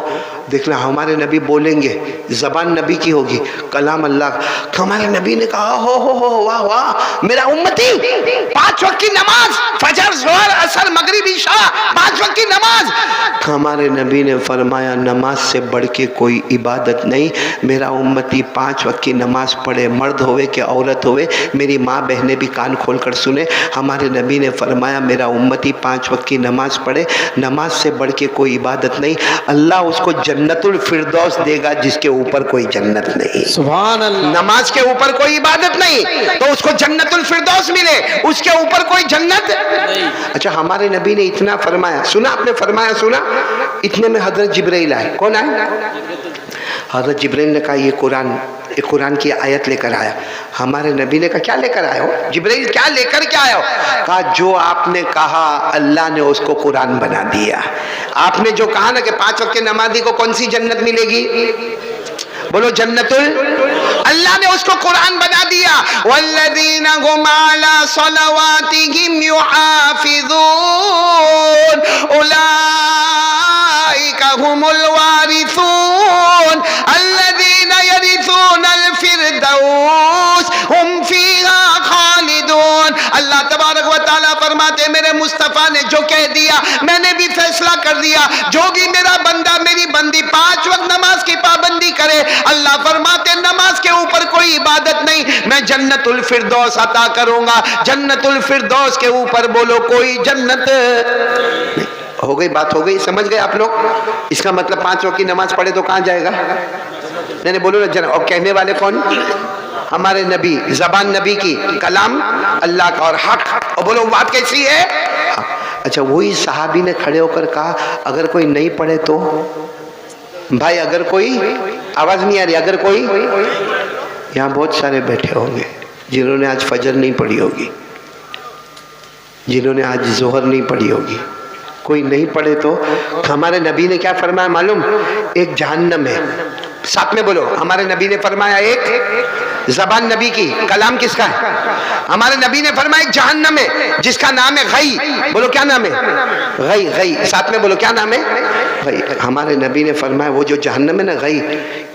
देखना हमारे नबी बोलेंगे, ज़बान नबी की होगी, कलाम अल्लाह। हमारे नबी ने कहा हो वाह वाह मेरा उम्मती 5 वक्त की नमाज, फजर ज़ोहर असर मगरिब इशा 5 वक्त की नमाज। हमारे नबी ने फरमाया नमाज से बढ़ के कोई इबादत नहीं। मेरा उम्मती 5 वक्त की नमाज पढ़े, मर्द होवे कि औरत होवे। मेरी माँ बहनें भी कान खोल कर सुने, हमारे नबी ने फरमाया मेरा उम्मती 5 वक्त की नमाज पढ़े, नमाज से बढ़ के कोई इबादत नहीं। अल्लाह उसको जन्नतुल फिरदौस देगा जिसके ऊपर कोई जन्नत नहीं। सुभान अल्लाह। नमाज के ऊपर कोई इबादत नहीं तो उसको जन्नतुल फिरदौस मिले, उसके ऊपर कोई जन्नत नहीं। अच्छा, हमारे नबी ने इतना फरमाया, सुना आपने फरमाया, सुना? इतने में हजरत जिब्राइल आए। कौन आए? हजरत जिब्राइल ने कहा ये कुरान की आयत लेकर आया। हमारे नबी ने कहा क्या लेकर आए हो जिब्राइल, क्या लेकर क्या आए हो? कहा जो आपने कहा अल्लाह ने उसको कुरान बना दिया। आपने जो कहा ना कि 5 वक्त के नमाजी को कौन सी जन्नत मिलेगी, बोलो जन्नतुल, अल्लाह ने उसको कुरान बना दिया। वल्लज़ीना हुम अला सलवातिहिम युहाफिज़ून उलाइका हुमुल वारिसून अल्लज़ीना यरिसूनल फिरदौस हुम फीहा खालिदून। अल्लाह तबारक व तआला फरमाते मेरे मुस्तफ़ा ने जो कह दिया मैंने भी फैसला कर दिया, जो भी मेरा बंदा मेरी बंदी 5 वक्त नमाज की पाबंदी करे, अल्लाह फरमाते नमाज के ऊपर कोई इबादत नहीं, मैं जन्नतुल फिरदौस अता करूंगा। जन्नतुल फिरदौस के ऊपर बोलो कोई जन्नत नहीं। हो गई बात, हो गई, समझ गए आप लोग? इसका मतलब 5 वक्त की नमाज पढ़े तो कहाँ जाएगा? नहीं बोलो ना। और कहने वाले कौन? हमारे नबी, जबान नबी की, कलाम अल्लाह का और हक। और बोलो बात कैसी है? अच्छा, वही सहाबी ने खड़े होकर कहा अगर कोई नहीं पढ़े तो? भाई अगर कोई, आवाज नहीं आ रही, अगर कोई, यहाँ बहुत सारे बैठे होंगे जिन्होंने आज फजर नहीं पढ़ी होगी, जिन्होंने आज जोहर नहीं पढ़ी होगी, कोई नहीं पढ़े तो हमारे नबी ने क्या फरमाया मालूम? एक जहन्नम है। साथ में बोलो, हमारे नबी ने फरमाया एक, जबान नबी की, कलाम किसका है? हमारे नबी ने फरमाया एक जहन्नम है जिसका नाम है गई। बोलो क्या नाम है? गई। गई, साथ में बोलो क्या नाम है? गई। हमारे नबी ने फरमाया वो जो जहन्नम है ना, गई,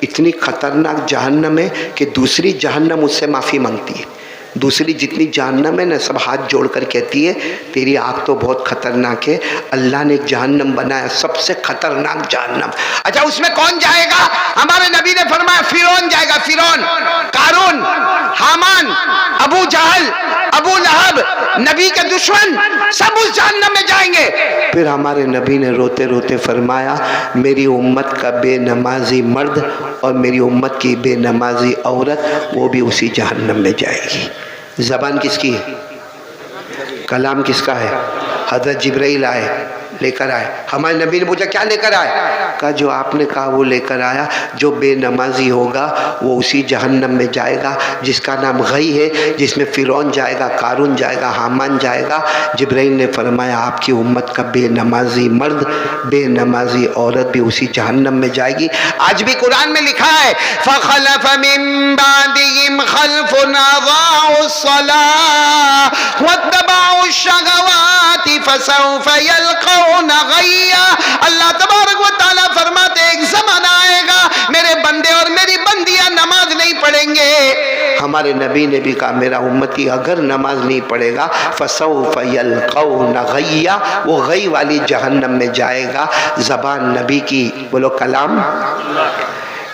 इतनी खतरनाक जहन्नम है कि दूसरी जहन्नम उससे माफी मांगती है। दूसरी जितनी जहन्नम है ना, सब हाथ जोड़कर कहती है तेरी आग तो बहुत खतरनाक है, अल्लाह ने एक जहन्नम बनाया सबसे खतरनाक जहन्नम। अच्छा, उसमें कौन जाएगा? हमारे नबी ने फरमाया फिरौन जाएगा। फिरौन, कारून, हामान, अबू जहल, अबू लहब, नबी के दुश्मन, सब उस जहन्नम में जाएंगे। फिर हमारे नबी ने रोते रोते फरमाया मेरी उम्मत का बेनमाजी मर्द और मेरी उम्मत की बेनमाजी औरत वो भी उसी जहन्नम में जाएगी। ज़बान किसकी है? कलाम किसका है? हज़रत जिब्राइल आए, लेकर आए। हमारे नबी ने पूछा क्या लेकर आए? कहा जो आपने कहा वो लेकर आया। जो बेनमाजी होगा वो उसी जहन्नम में जाएगा जिसका नाम गई है, जिसमें फिरौन जाएगा, कारून जाएगा, हामान जाएगा। जिब्राइल ने फरमाया आपकी उम्मत का बेनमाजी मर्द, बेनमाजी औरत भी उसी जहन्नम में जाएगी। आज भी कुरान में लिखा है फखलफ मिन बादिहिम खल्फुन अज़ाउस सलाह वत्तबअुश शहवाति फसौफ यल्क़ौना गय्या। अल्लाह तबारक व तआला फरमाते एक ज़माना आएगा मेरे बंदे और मेरी बंदियां नमाज नहीं पढ़ेंगे। हमारे नबी ने भी कहा मेरा उम्मती अगर नमाज नहीं पढ़ेगा फसौफ यल्क़ौना गय्या, वो गई वाली जहन्नम में जाएगा। ज़बान नबी की, बोलो कलाम।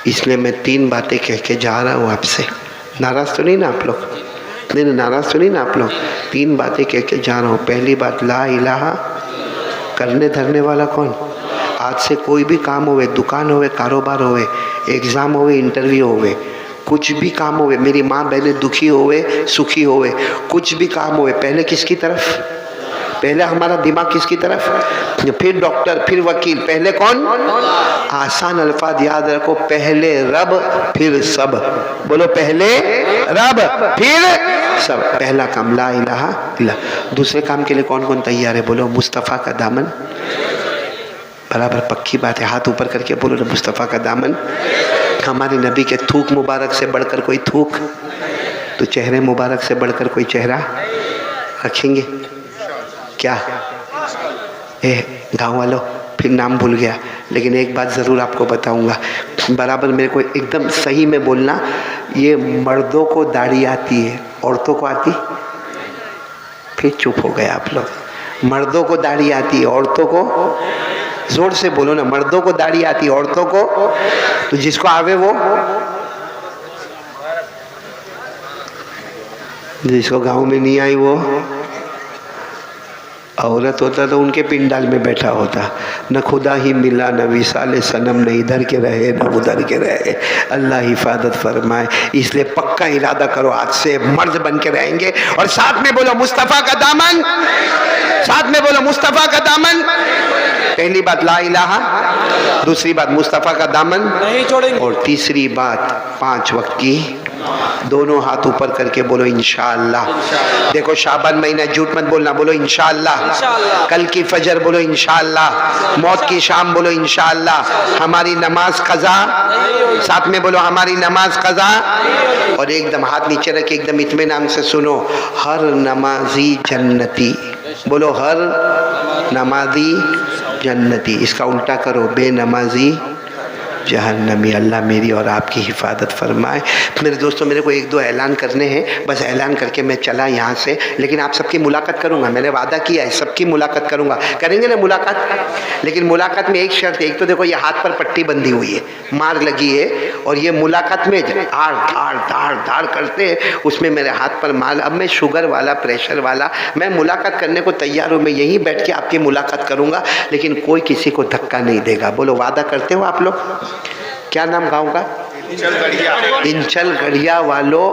इसलिए मैं 3 बातें कह के जा रहा हूँ आपसे। नाराज तो नहीं ना आप लोग? नहीं, नाराज तो नहीं ना आप लोग? 3 बातें कह के जा रहा हूँ। पहली बात, ला इलाहा। करने धरने वाला कौन? आज से कोई भी काम होवे, दुकान होवे, कारोबार होवे, एग्ज़ाम होवे, इंटरव्यू होवे, कुछ भी काम होवे, मेरी माँ बहनें दुखी होवे, सुखी होवे, कुछ भी काम होवे, पहले किसकी तरफ? पहले हमारा दिमाग किसकी तरफ? फिर डॉक्टर, फिर वकील, पहले कौन? आसान अल्फाज याद रखो, पहले रब फिर सब। बोलो पहले रब फिर सब। पहला काम ला इलाहा इल्लल्लाह। दूसरे काम के लिए कौन कौन तैयार है? बोलो मुस्तफ़ा का दामन। बराबर पक्की बात है, हाथ ऊपर करके बोलो ना मुस्तफ़ा का दामन। हमारे नबी के थूक मुबारक से बढ़कर कोई थूक, तो चेहरे मुबारक से बढ़कर कोई चेहरा रखेंगे क्या? गाँव वालों फिर नाम भूल गया, लेकिन एक बात ज़रूर आपको बताऊंगा, बराबर मेरे को एकदम सही में बोलना। ये मर्दों को दाढ़ी आती है, औरतों को आती? फिर चुप हो गए आप लोग। मर्दों को दाढ़ी आती है, औरतों को? जोर से बोलो ना, मर्दों को दाढ़ी आती है, औरतों को? तो जिसको आवे वो, जिसको गांव में नहीं आई वो औरत होता तो उनके पिंडाल में बैठा होता। न खुदा ही मिला, न विसाले सनम, न इधर के रहे न उधर के रहे। अल्लाह हिफाजत फरमाए। इसलिए पक्का इरादा करो, आज से मर्द बन के रहेंगे। और साथ में बोलो मुस्तफ़ा का दामन, साथ में बोलो मुस्तफ़ा का दामन। पहली बात ला इलाहा, दूसरी बात मुस्तफ़ा का दामन नहीं छोड़ेंगे, और तीसरी बात 5 वक्त की दोनों हाथ ऊपर करके बोलो इंशाअल्लाह। देखो शाबान महीना, झूठ मत बोलना, बोलो इंशाअल्लाह। कल की फजर बोलो इंशाअल्लाह। मौत की शाम बोलो इंशाअल्लाह। हमारी नमाज कज़ा, साथ में बोलो हमारी नमाज कज़ा। और एकदम हाथ नीचे रखे, एकदम इत्मीनान से सुनो, हर नमाजी जन्नती, बोलो हर नमाजी जन्नती। इसका उल्टा करो, बेनमाजी जहन्नमी। अल्लाह मेरी और आपकी हिफाजत फरमाए। मेरे दोस्तों, मेरे को 1-2 ऐलान करने हैं, बस ऐलान करके मैं चला यहाँ से। लेकिन आप सबकी मुलाकात करूँगा, मैंने वादा किया है, सबकी मुलाकात करूँगा। करेंगे ना मुलाकात? लेकिन मुलाकात में एक शर्त है। एक तो देखो ये हाथ पर पट्टी बंधी हुई है, मार लगी है, और ये मुलाकात में धार धार धार धार करते हैं, उसमें मेरे हाथ पर मार। अब मैं शुगर वाला, प्रेशर वाला, मैं मुलाकात करने को तैयार हूँ। मैं यहीं बैठ के आपकी मुलाकात करूँगा, लेकिन कोई किसी को धक्का नहीं देगा। बोलो वादा करते हो आप लोग? क्या नाम गाँव का? इंचल गढ़िया वालों,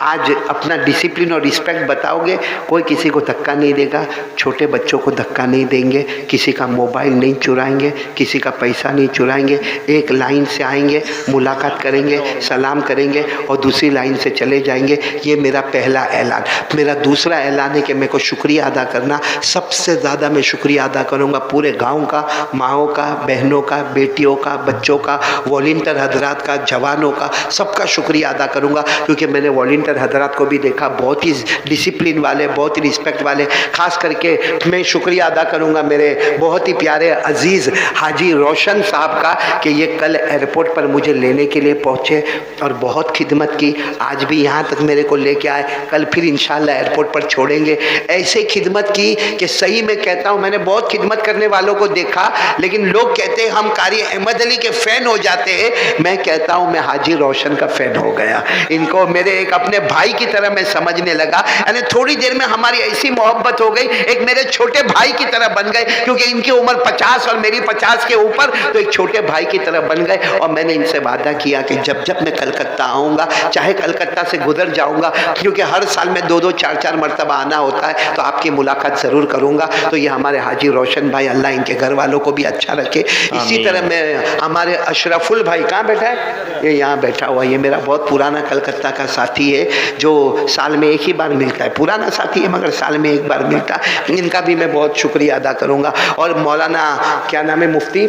आज अपना डिसिप्लिन और रिस्पेक्ट बताओगे? कोई किसी को धक्का नहीं देगा, छोटे बच्चों को धक्का नहीं देंगे, किसी का मोबाइल नहीं चुराएंगे, किसी का पैसा नहीं चुराएंगे। एक लाइन से आएंगे, मुलाकात करेंगे, सलाम करेंगे और दूसरी लाइन से चले जाएंगे। ये मेरा पहला ऐलान। मेरा दूसरा ऐलान है कि मेरे को शुक्रिया अदा करना, सबसे ज़्यादा मैं शुक्रिया अदा करूँगा पूरे गाँव का, माँओं का, बहनों का, बेटियों का, बच्चों का, वॉलंटियर हजरात का, जवानों का, सबका शुक्रिया अदा करूँगा। क्योंकि मैंने वॉलंटियर हजरात को भी देखा, बहुत ही डिसिप्लिन वाले, बहुत ही रिस्पेक्ट वाले। खास करके मैं शुक्रिया अदा करूंगा मेरे बहुत ही प्यारे अजीज़ हाजी रोशन साहब का, कि ये कल एयरपोर्ट पर मुझे लेने के लिए पहुंचे और बहुत खिदमत की। आज भी यहाँ तक मेरे को लेके आए, कल फिर इंशाल्लाह एयरपोर्ट पर छोड़ेंगे। ऐसे खिदमत की कि सही में कहता हूँ, मैंने बहुत खिदमत करने वालों को देखा, लेकिन लोग कहते हैं हम कारी अहमद अली के फ़ैन हो जाते हैं। मैं कहता हूँ मैं हाजी रोशन का फ़ैन हो गया। इनको मेरे एक अपने भाई की तरह मैं समझने लगा। यानी थोड़ी देर में हमारी ऐसी मोहब्बत हो गई, एक मेरे छोटे भाई की तरह बन गए। क्योंकि इनकी उम्र 50 और मेरी 50 के ऊपर, तो एक छोटे भाई की तरह बन गए। और मैंने इनसे वादा किया कि जब जब मैं कलकत्ता आऊँगा, चाहे कलकत्ता से गुजर जाऊँगा, क्योंकि हर साल में 2-2, 4-4 मरतबा आना होता है, तो आपकी मुलाकात ज़रूर करूँगा। तो ये हमारे हाजी रोशन भाई, अल्लाह इनके घर वालों को भी अच्छा रखे। इसी तरह मैं हमारे अशरफुल भाई, कहाँ बैठा है? ये यहाँ बैठा हुआ, ये मेरा बहुत पुराना कलकत्ता का साथी है, जो साल में एक ही बार मिलता है। पुराना साथी है मगर साल में एक बार मिलता है। इनका भी मैं बहुत शुक्रिया अदा करूँगा। और मौलाना क्या नाम है, मुफ्ती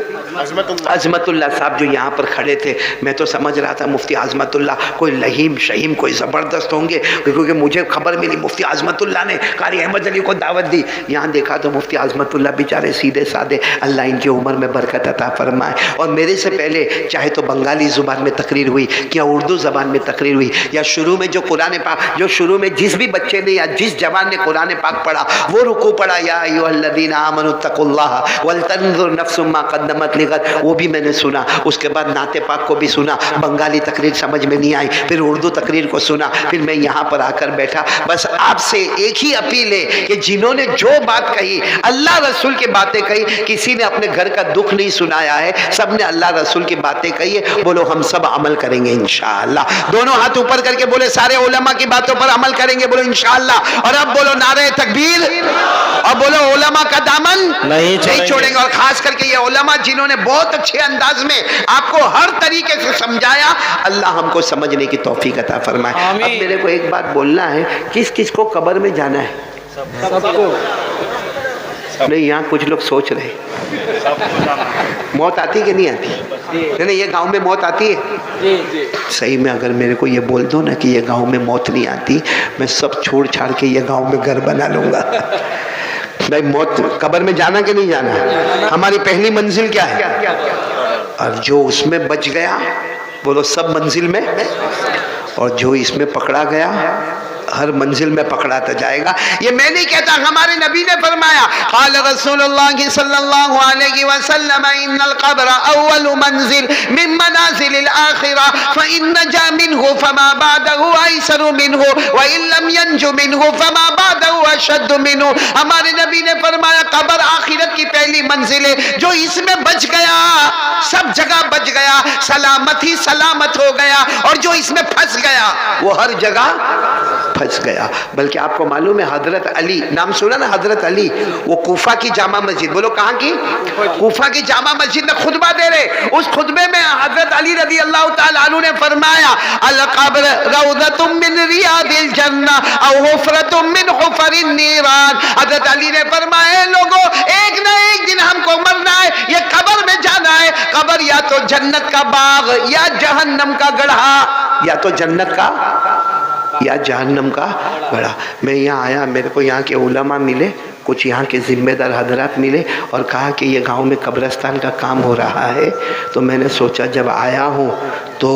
अजमतुल्ला साहब जो यहाँ पर खड़े थे, मैं तो समझ रहा था मुफ्ती अजमतुल्ला कोई लहीम शहीम कोई ज़बरदस्त होंगे, क्योंकि मुझे खबर मिली मुफ्ती अजमतुल्ला ने कारी अहमद अली को दावत दी। यहाँ देखा तो मुफ्ती अजमतुल्ला बेचारे सीधे साधे, अल्लाह इनकी उम्र में बरकत अता फरमाए। और मेरे से पहले चाहे तो बंगाली ज़ुबान में तकरीर हुई, क्या उर्दू ज़बान में तकरीर हुई, या शुरू में जो कुरान पाक, जो शुरू में जिस भी बच्चे ने या जिस जवान ने कुरान पाक पढ़ा, वो रुकू पढ़ा, या अय्युहल्लज़ीना आमनु तक़ुल्लाह वलतंजुर नफ्सुम मा क़द्दमत लिग़द, वो भी मैंने सुना। उसके बाद नाते पाक को भी सुना। बंगाली तकरीर समझ में नहीं आई, फिर उर्दू तकरीर को सुना, फिर मैं यहाँ पर आकर बैठा। बस आपसे एक ही अपील है कि जिन्होंने जो बात कही, अल्लाह रसूल की बातें कही, किसी ने अपने घर का दुख नहीं सुनाया है, सब ने अल्लाह रसूल की बातें कही है। बोलो हम सब अमल करेंगे इंशाअल्लाह। दोनों हाथ ऊपर करके बोले सारे उलमा की बातों पर अमल करेंगे, बोलो इंशाअल्लाह। और अब बोलो नारे तकबीर, और बोलो उलमा का दामन नहीं छोड़ेंगे। और खास करके ये उलमा जिन्होंने बहुत अच्छे अंदाज में आपको हर तरीके से समझाया, अल्लाह हमको समझने की तौफीक अता फरमाए। अब मेरे को एक बात बोलना है, किस किस को कब्र में जाना है? सबको नहीं, यहाँ कुछ लोग सोच रहे मौत आती कि नहीं आती? नहीं, ये गांव में मौत आती है? सही में अगर मेरे को ये बोल दो ना कि ये गांव में मौत नहीं आती, मैं सब छोड़ छाड़ के ये गांव में घर बना लूँगा। भाई मौत कब्र में जाना कि नहीं जाना? हमारी पहली मंजिल क्या है? और जो उसमें बच गया, बोलो सब मंजिल में, और जो इसमें पकड़ा गया हर मंजिल में पकड़ाता जाएगा। ये मैं नहीं कहता, हमारे नबी ने फरमाया, क़ाल रसूलुल्लाह सल्लल्लाहु अलैहि वसल्लम इन्नल क़ब्र अव्वलु मंजिल मिन मनाज़िलिल आखिरा फ़इन नजा मिन्हु फमा बादहु अयसरु मिन्हु व इन लम यंजु मिन्हु फमा बादहु अशद्दु मिन्हु। हमारे नबी ने फरमाया कब्र आखिरत की पहली मंजिल है, जो इसमें बच गया सब जगह बच गया, सलामत ही सलामत हो गया, और जो इसमें फंस गया वो हर जगह फंस गया। बल्कि आपको मालूम है हजरत अली, नाम सुना ना हजरत अली, वो कूफा की जामा मस्जिद, बोलो कहाँ की? कूफा की जामा मस्जिद में खुतबा दे रहे। उस खुतबे में हजरत अली रज़ी अल्लाह ताला अन्हु ने फरमाया, अल क़ब्र रौज़तुम मिन रियादिल जन्नह औ हुफ़रतुम मिन हुफ़रिन नीरान। हजरत अली ने फरमाया, लोगों एक ना एक दिन हमको मरना है, ये कब्र में जाना है। कब्र या तो जन्नत का बाग या जहन्नम का गड्ढा, या तो जन्नत का या जहन्नम का गड्ढा। मैं यहाँ आया, मेरे को यहाँ के उलमा मिले, कुछ यहाँ के जिम्मेदार हजरात मिले और कहा कि ये गांव में कब्रिस्तान का काम हो रहा है। तो मैंने सोचा जब आया हूँ तो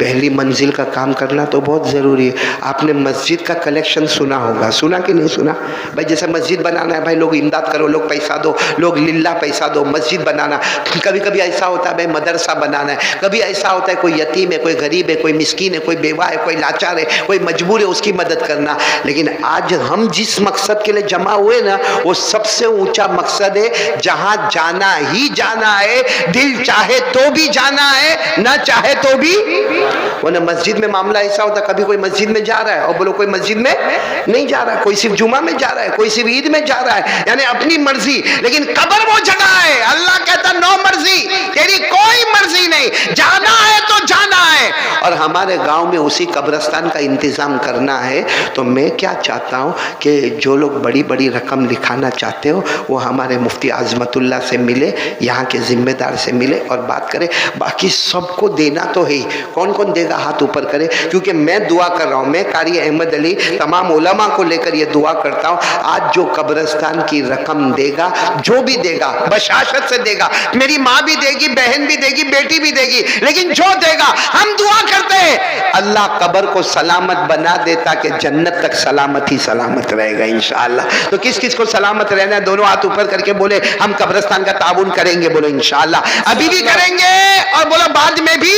पहली मंजिल का काम करना तो बहुत ज़रूरी है। आपने मस्जिद का कलेक्शन सुना होगा, सुना कि नहीं सुना? भाई जैसे मस्जिद बनाना है, भाई लोग इमदाद करो, लोग पैसा दो, लोग लिल्ला पैसा दो, मस्जिद बनाना। कभी कभी ऐसा होता है भाई मदरसा बनाना है, कभी ऐसा होता है कोई यतीम है, कोई गरीब है, कोई मिस्कीन है, कोई बेवा है, कोई लाचार है, कोई मजबूर है, उसकी मदद करना। लेकिन आज हम जिस मकसद के लिए जमा हुए ना, वो सबसे ऊंचा मकसद है, जहां जाना ही जाना है, दिल चाहे तो भी जाना है, ना चाहे तो भी। वो ना मस्जिद में मामला ऐसा होता, कभी कोई मस्जिद में जा रहा है और बोलो कोई मस्जिद में नहीं जा रहा है, कोई सिर्फ जुमा में जा रहा है, कोई सिर्फ ईद में जा रहा है, यानी अपनी मर्जी। लेकिन कब्र वो जगह है, अल्लाह कहता नो मर्जी, तेरी कोई मर्जी नहीं, जाना है तो जाना है। और हमारे गांव में उसी कब्रिस्तान का इंतजाम करना है। तो मैं क्या चाहता हूँ कि जो लोग बड़ी बड़ी रकम लिखाना चाहते हो वो हमारे मुफ्ती आजमतुल्ला से मिले, यहाँ के जिम्मेदार से मिले और बात करें। बाकी सबको देना तो है, कौन कौन देगा हाथ ऊपर करे, क्योंकि मैं दुआ कर रहा हूँ, मैं कारी अहमद अली तमाम उलमा को लेकर ये दुआ करता हूँ, आज जो कब्रिस्तान की रकम देगा, जो भी देगा बशाशत से देगा, मेरी माँ भी देगी, बहन भी देगी, बेटी भी देगी, लेकिन जो देगा हम दुआ करते हैं अल्लाह कब्र को सलामत बना दे ताकि जन्नत तक सलामत ही सलामत रहेगा इंशाअल्लाह। तो किस किस को सलामत रहना है, दोनों हाथ ऊपर करके बोले हम कब्रिस्तान का ताउन करेंगे, बोलो इंशाअल्लाह। अभी भी करेंगे और बोलो बाद में भी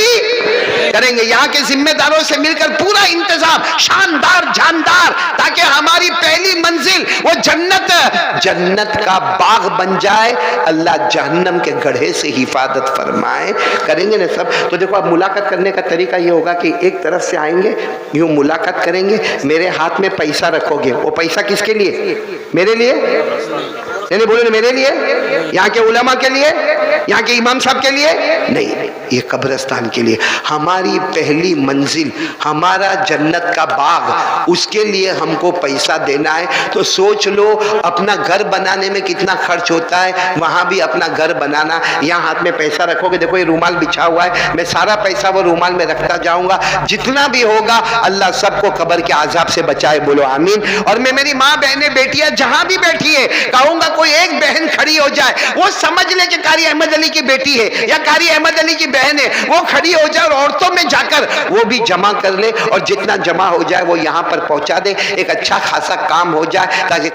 करेंगे। यहाँ के जिम्मेदारों से मिलकर पूरा इंतजाम शानदार जानदार, ताकि हमारी पहली मंजिल वो जन्नत का बाग बन जाए, अल्लाह जहन्नम के गड्ढे से हिफाजत फरमाए। करेंगे ना सब? तो देखो अब मुलाकात करने का तरीका ये होगा कि एक तरफ से आएंगे, यूं मुलाकात करेंगे, मेरे हाथ में पैसा रखोगे। वो पैसा किसके लिए? मेरे लिए? नहीं बोले मेरे लिए, यहाँ के उलमा के लिए, यहाँ के इमाम साहब के लिए नहीं, ये कब्रिस्तान के लिए। हमारी पहली मंजिल, हमारा जन्नत का बाग, उसके लिए हमको पैसा देना है। तो सोच लो अपना घर बनाने में कितना खर्च होता है, वहाँ भी अपना घर बनाना। यहाँ हाथ में पैसा रखोगे, देखो ये रूमाल बिछा हुआ है, मैं सारा पैसा वो रूमाल में रखता जाऊँगा, जितना भी होगा अल्लाह सबको कब्र के आजाब से बचाए, बोलो आमीन। और मैं मेरी माँ बहनें बेटियाँ जहाँ भी बैठी है कहूँगा कोई एक बहन खड़ी हो जाए, वो समझ ले कि कारी अहमद अली की बेटी है या कारी अहमद अली की बहन है, वो खड़ी हो जाए और औरतों में जाकर वो भी जमा कर ले, और जितना जमा हो जाए वो यहाँ पर पहुँचा दे, एक अच्छा खासा काम हो जाए ताकि